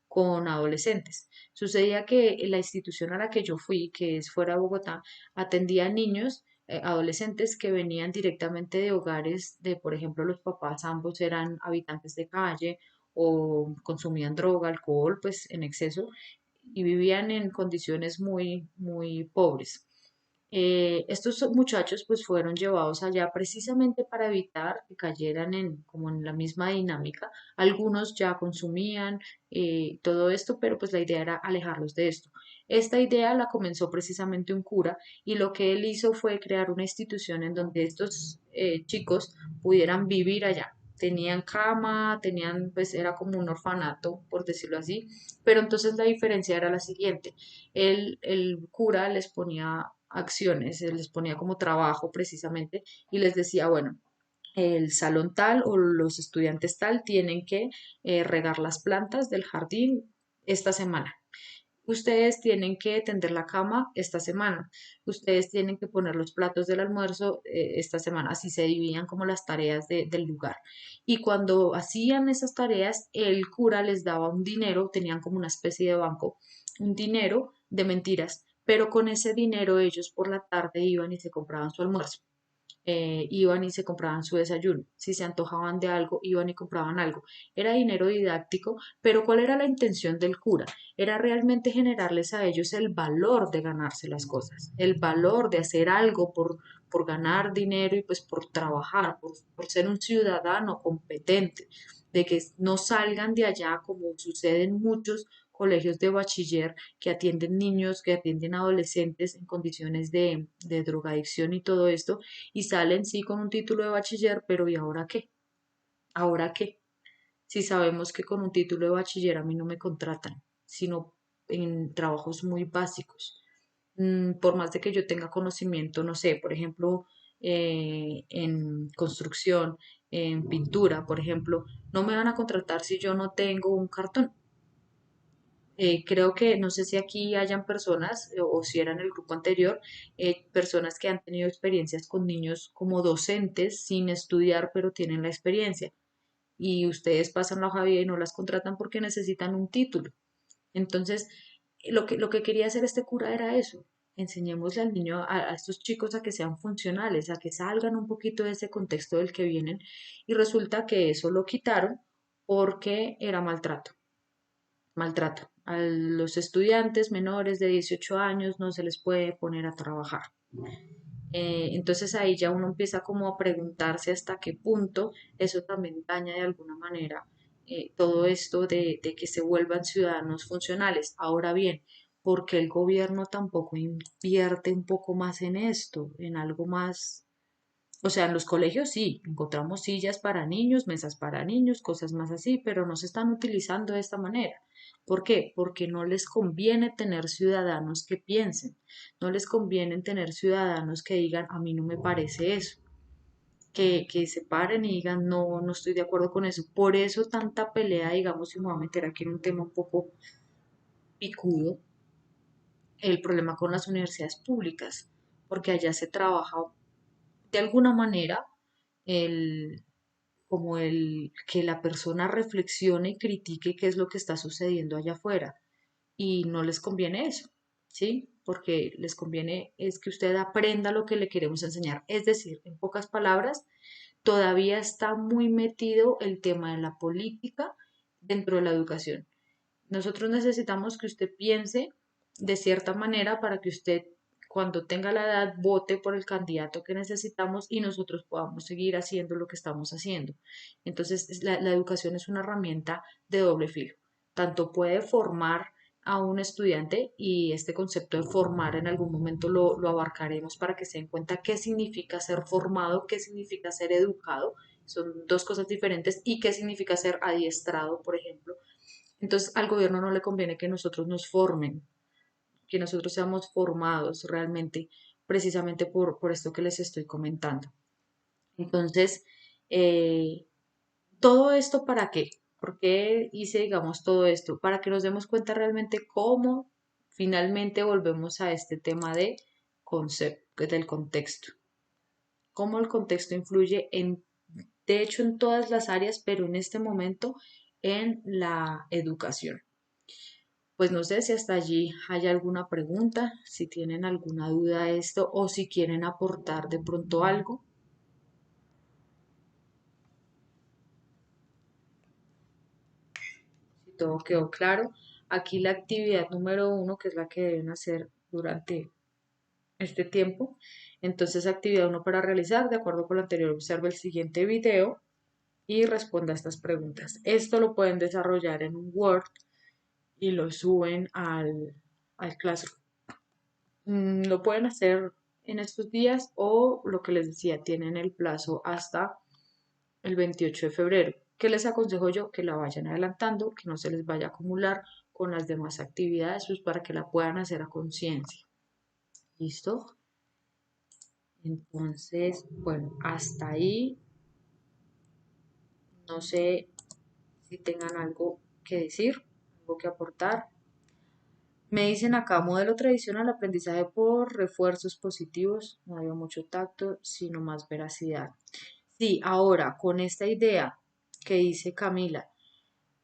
con adolescentes. Sucedía que la institución a la que yo fui, que es fuera de Bogotá, atendía a niños, adolescentes que venían directamente de hogares de, por ejemplo, los papás ambos eran habitantes de calle o consumían droga, alcohol, pues en exceso y vivían en condiciones muy, muy pobres. Estos muchachos pues fueron llevados allá precisamente para evitar que cayeran en como en la misma dinámica. Algunos ya consumían todo esto, pero pues la idea era alejarlos de esto. Esta idea la comenzó precisamente un cura y lo que él hizo fue crear una institución en donde estos chicos pudieran vivir allá. Tenían cama, tenían, pues era como un orfanato, por decirlo así, pero entonces la diferencia era la siguiente. El cura les ponía acciones, les ponía como trabajo precisamente y les decía, bueno, el salón tal o los estudiantes tal tienen que regar las plantas del jardín esta semana. Ustedes tienen que tender la cama esta semana. Ustedes tienen que poner los platos del almuerzo esta semana. Así se dividían como las tareas del lugar. Y cuando hacían esas tareas, el cura les daba un dinero, tenían como una especie de banco, un dinero de mentiras. Pero con ese dinero ellos por la tarde iban y se compraban su almuerzo, iban y se compraban su desayuno. Si se antojaban de algo, iban y compraban algo. Era dinero didáctico, pero ¿cuál era la intención del cura? Era realmente generarles a ellos el valor de ganarse las cosas, el valor de hacer algo por ganar dinero y pues por trabajar, por ser un ciudadano competente, de que no salgan de allá como sucede en muchos colegios de bachiller que atienden niños, que atienden adolescentes en condiciones de drogadicción y todo esto, y salen sí con un título de bachiller, pero ¿y ahora qué? ¿Ahora qué? Si sabemos que con un título de bachiller a mí no me contratan, sino en trabajos muy básicos. Por más de que yo tenga conocimiento, no sé, por ejemplo, en construcción, en pintura, por ejemplo, no me van a contratar si yo no tengo un cartón. Creo que, no sé si aquí hayan personas, o si era en el grupo anterior, personas que han tenido experiencias con niños como docentes sin estudiar, pero tienen la experiencia. Y ustedes pasan la hoja de vida y no las contratan porque necesitan un título. Entonces, lo que quería hacer este cura era eso. Enseñémosle al niño, a estos chicos a que sean funcionales, a que salgan un poquito de ese contexto del que vienen. Y resulta que eso lo quitaron porque era maltrato. Maltrato. A los estudiantes menores de 18 años no se les puede poner a trabajar. Entonces ahí ya uno empieza como a preguntarse hasta qué punto eso también daña de alguna manera todo esto de que se vuelvan ciudadanos funcionales. Ahora bien, ¿por qué el gobierno tampoco invierte un poco más en esto, en algo más? O sea, en los colegios sí, encontramos sillas para niños, mesas para niños, cosas más así, pero no se están utilizando de esta manera. ¿Por qué? Porque no les conviene tener ciudadanos que piensen, no les conviene tener ciudadanos que digan, a mí no me parece eso, que se paren y digan, no, no estoy de acuerdo con eso. Por eso tanta pelea, digamos, y me voy a meter aquí en un tema un poco picudo, el problema con las universidades públicas, porque allá se trabaja de alguna manera el, como el que la persona reflexione y critique qué es lo que está sucediendo allá afuera. Y no les conviene eso, ¿sí? Porque les conviene es que usted aprenda lo que le queremos enseñar. Es decir, en pocas palabras, todavía está muy metido el tema de la política dentro de la educación. Nosotros necesitamos que usted piense de cierta manera para que usted, cuando tenga la edad, vote por el candidato que necesitamos y nosotros podamos seguir haciendo lo que estamos haciendo. Entonces, la educación es una herramienta de doble filo. Tanto puede formar a un estudiante, y este concepto de formar en algún momento lo abarcaremos para que se den cuenta qué significa ser formado, qué significa ser educado. Son dos cosas diferentes, y qué significa ser adiestrado, por ejemplo. Entonces, al gobierno no le conviene que nosotros nos formen, que nosotros seamos formados realmente, precisamente por esto que les estoy comentando. Entonces, eh, ¿todo esto para qué? ¿Por qué hice, digamos, todo esto? Para que nos demos cuenta realmente cómo finalmente volvemos a este tema de concepto, del contexto. Cómo el contexto influye en, de hecho, en todas las áreas, pero en este momento en la educación. Pues no sé si hasta allí hay alguna pregunta, si tienen alguna duda de esto o si quieren aportar de pronto algo. Si todo quedó claro. Aquí la actividad número 1, que es la que deben hacer durante este tiempo. Entonces, actividad 1 para realizar. De acuerdo con lo anterior, observe el siguiente video y responda a estas preguntas. Esto lo pueden desarrollar en un Word y lo suben al Classroom. Lo pueden hacer en estos días, o lo que les decía, tienen el plazo hasta el 28 de febrero. ¿Qué les aconsejo yo? Que la vayan adelantando, que no se les vaya a acumular con las demás actividades, pues para que la puedan hacer a conciencia. ¿Listo? Entonces, bueno, hasta ahí. No sé si tengan algo que decir, algo que aportar. Me dicen acá, modelo tradicional, aprendizaje por refuerzos positivos, no había mucho tacto, sino más veracidad. Sí, ahora, con esta idea que dice Camila,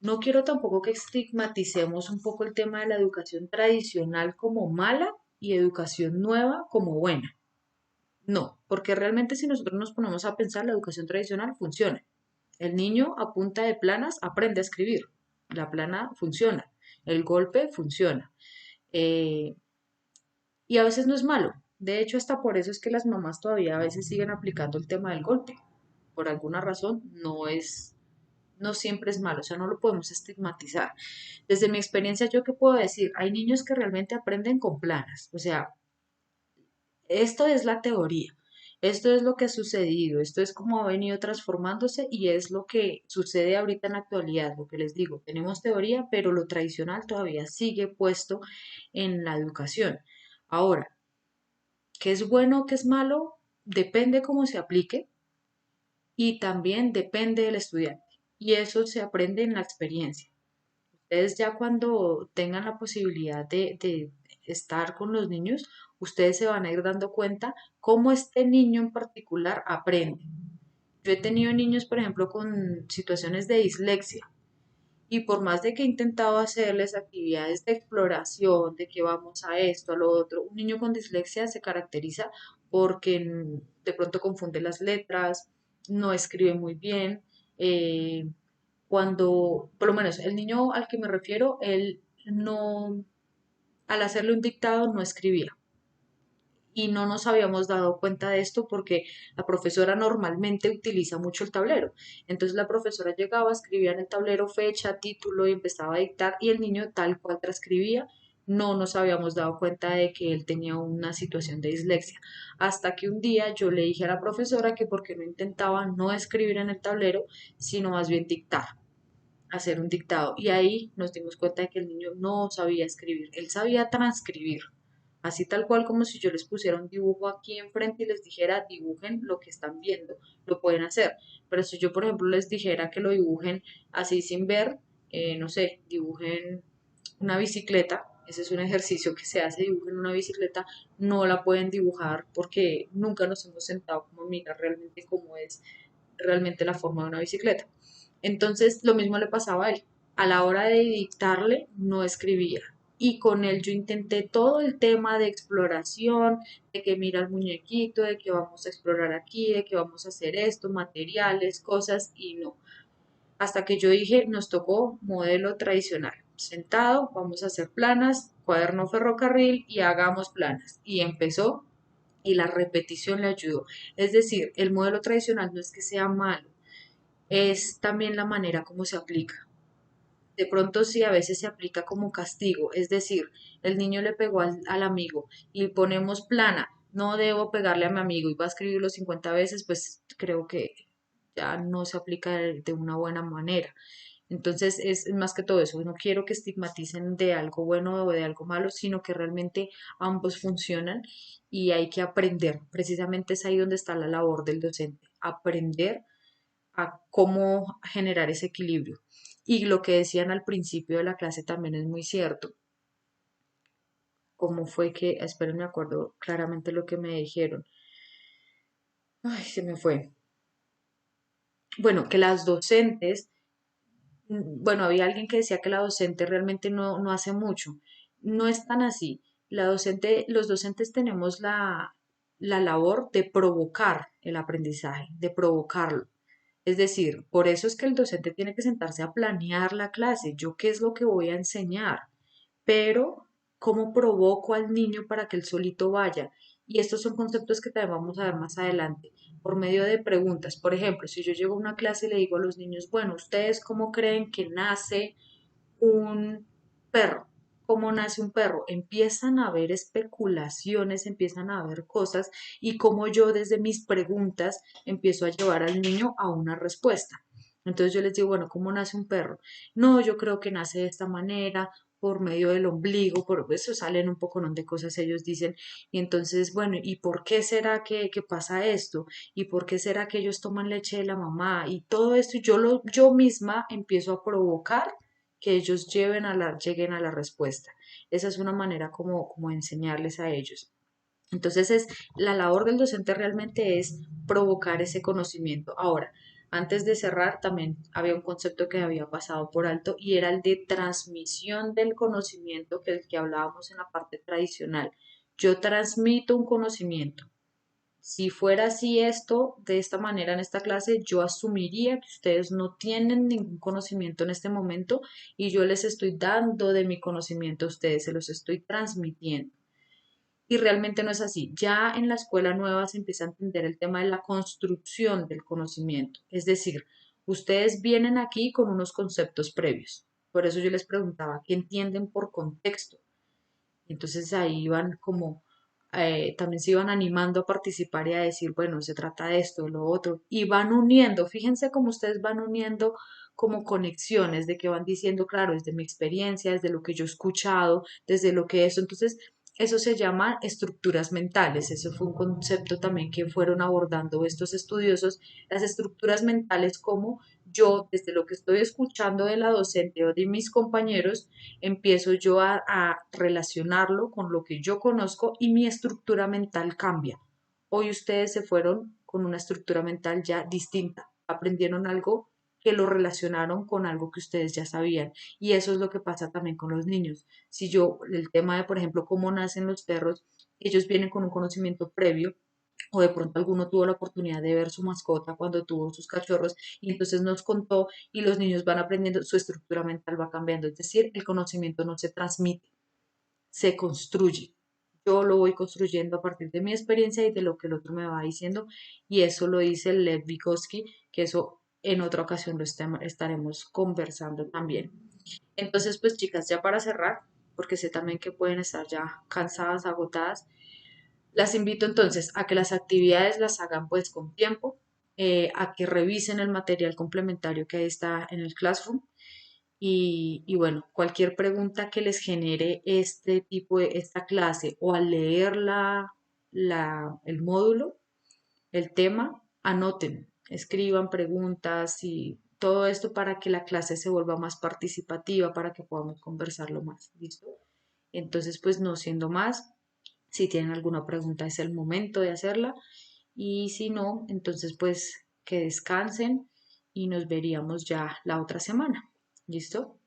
no quiero tampoco que estigmaticemos un poco el tema de la educación tradicional como mala y educación nueva como buena. No, porque realmente si nosotros nos ponemos a pensar, la educación tradicional funciona. El niño a punta de planas aprende a escribir. La plana funciona. El golpe funciona. Eh, y a veces no es malo. De hecho, hasta por eso es que las mamás todavía a veces siguen aplicando el tema del golpe. Por alguna razón no siempre es malo, o sea, no lo podemos estigmatizar. Desde mi experiencia, ¿yo qué puedo decir? Hay niños que realmente aprenden con planas, o sea, esto es la teoría, esto es lo que ha sucedido, esto es como ha venido transformándose y es lo que sucede ahorita en la actualidad, lo que les digo, tenemos teoría, pero lo tradicional todavía sigue puesto en la educación. Ahora, ¿qué es bueno, qué es malo? Depende cómo se aplique y también depende del estudiante. Y eso se aprende en la experiencia. Ustedes ya cuando tengan la posibilidad de estar con los niños, ustedes se van a ir dando cuenta cómo este niño en particular aprende. Yo he tenido niños, por ejemplo, con situaciones de dislexia y por más de que he intentado hacerles actividades de exploración, de que vamos a esto, a lo otro, un niño con dislexia se caracteriza porque de pronto confunde las letras, no escribe muy bien. Cuando, por lo menos el niño al que me refiero, él no, al hacerle un dictado no escribía y no nos habíamos dado cuenta de esto porque la profesora normalmente utiliza mucho el tablero. Entonces la profesora llegaba, escribía en el tablero fecha, título y empezaba a dictar y el niño tal cual transcribía. No nos habíamos dado cuenta de que él tenía una situación de dislexia. Hasta que un día yo le dije a la profesora que porque no intentaba no escribir en el tablero, sino más bien dictar, hacer un dictado. Y ahí nos dimos cuenta de que el niño no sabía escribir, él sabía transcribir. Así tal cual como si yo les pusiera un dibujo aquí enfrente y les dijera dibujen lo que están viendo, lo pueden hacer. Pero si yo, por ejemplo, les dijera que lo dibujen así sin ver, no sé, dibujen una bicicleta, ese es un ejercicio que se hace, dibujen una bicicleta, no la pueden dibujar porque nunca nos hemos sentado como a mirar realmente cómo es realmente la forma de una bicicleta. Entonces, lo mismo le pasaba a él. A la hora de dictarle, no escribía. Y con él yo intenté todo el tema de exploración, de que mira el muñequito, de que vamos a explorar aquí, de que vamos a hacer esto, materiales, cosas, y no. Hasta que yo dije, nos tocó modelo tradicional. Sentado, vamos a hacer planas, cuaderno ferrocarril y hagamos planas. Y empezó y la repetición le ayudó. Es decir, el modelo tradicional no es que sea malo, es también la manera como se aplica. De pronto sí, a veces se aplica como castigo, es decir, el niño le pegó al amigo y ponemos plana, no debo pegarle a mi amigo y va a escribirlo 50 veces, pues creo que ya no se aplica de una buena manera. Entonces es más que todo eso, no quiero que estigmaticen de algo bueno o de algo malo, sino que realmente ambos funcionan y hay que aprender. Precisamente es ahí donde está la labor del docente, aprender a cómo generar ese equilibrio. Y lo que decían al principio de la clase también es muy cierto. Cómo fue que, espero me acuerdo claramente lo que me dijeron. Ay, se me fue. Bueno, que las docentes, bueno, había alguien que decía que la docente realmente no hace mucho. No es tan así. La docente, los docentes tenemos la labor de provocar el aprendizaje, de provocarlo. Es decir, por eso es que el docente tiene que sentarse a planear la clase. Yo qué es lo que voy a enseñar, pero cómo provoco al niño para que él solito vaya. Y estos son conceptos que también vamos a ver más adelante, por medio de preguntas. Por ejemplo, si yo llego a una clase y le digo a los niños, bueno, ¿ustedes cómo creen que nace un perro? ¿Cómo nace un perro? Empiezan a haber especulaciones, empiezan a haber cosas y cómo yo desde mis preguntas empiezo a llevar al niño a una respuesta. Entonces yo les digo, bueno, ¿cómo nace un perro? No, yo creo que nace de esta manera, por medio del ombligo, por eso salen un poco de cosas ellos dicen. Y entonces, bueno, ¿y por qué será que pasa esto? ¿Y por qué será que ellos toman leche de la mamá? Y todo esto, yo misma empiezo a provocar que ellos lleguen a la respuesta. Esa es una manera como enseñarles a ellos. Entonces la labor del docente realmente es provocar ese conocimiento. Ahora, antes de cerrar, también había un concepto que había pasado por alto y era el de transmisión del conocimiento, que el que hablábamos en la parte tradicional. Yo transmito un conocimiento. Si fuera así esto, de esta manera en esta clase, yo asumiría que ustedes no tienen ningún conocimiento en este momento y yo les estoy dando de mi conocimiento a ustedes, se los estoy transmitiendo. Y realmente no es así. Ya en la escuela nueva se empieza a entender el tema de la construcción del conocimiento. Es decir, ustedes vienen aquí con unos conceptos previos. Por eso yo les preguntaba, ¿qué entienden por contexto? Entonces ahí iban como, también se iban animando a participar y a decir, bueno, se trata de esto, de lo otro, y van uniendo, fíjense cómo ustedes van uniendo como conexiones de que van diciendo, claro, desde mi experiencia, desde lo que yo he escuchado, desde lo que eso, entonces eso se llama estructuras mentales, eso fue un concepto también que fueron abordando estos estudiosos, las estructuras mentales como yo, desde lo que estoy escuchando de la docente o de mis compañeros, empiezo yo a relacionarlo con lo que yo conozco y mi estructura mental cambia. Hoy ustedes se fueron con una estructura mental ya distinta, aprendieron algo que lo relacionaron con algo que ustedes ya sabían. Y eso es lo que pasa también con los niños. Si yo, el tema de, por ejemplo, cómo nacen los perros, ellos vienen con un conocimiento previo o de pronto alguno tuvo la oportunidad de ver su mascota cuando tuvo sus cachorros y entonces nos contó y los niños van aprendiendo, su estructura mental va cambiando, es decir, el conocimiento no se transmite, se construye. Yo lo voy construyendo a partir de mi experiencia y de lo que el otro me va diciendo y eso lo dice Lev Vygotsky, que eso en otra ocasión lo estaremos conversando también. Entonces, pues chicas, ya para cerrar, porque sé también que pueden estar ya cansadas, agotadas, las invito entonces a que las actividades las hagan pues con tiempo, a que revisen el material complementario que ahí está en el Classroom y bueno, cualquier pregunta que les genere este tipo de esta clase o al leer el módulo, el tema, anoten, escriban preguntas y todo esto para que la clase se vuelva más participativa, para que podamos conversarlo más. ¿Listo? Entonces, pues no siendo más, si tienen alguna pregunta es el momento de hacerla y si no, entonces pues que descansen y nos veríamos ya la otra semana. ¿Listo?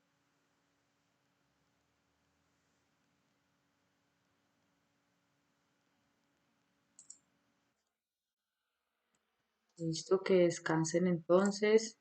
Listo, que descansen entonces.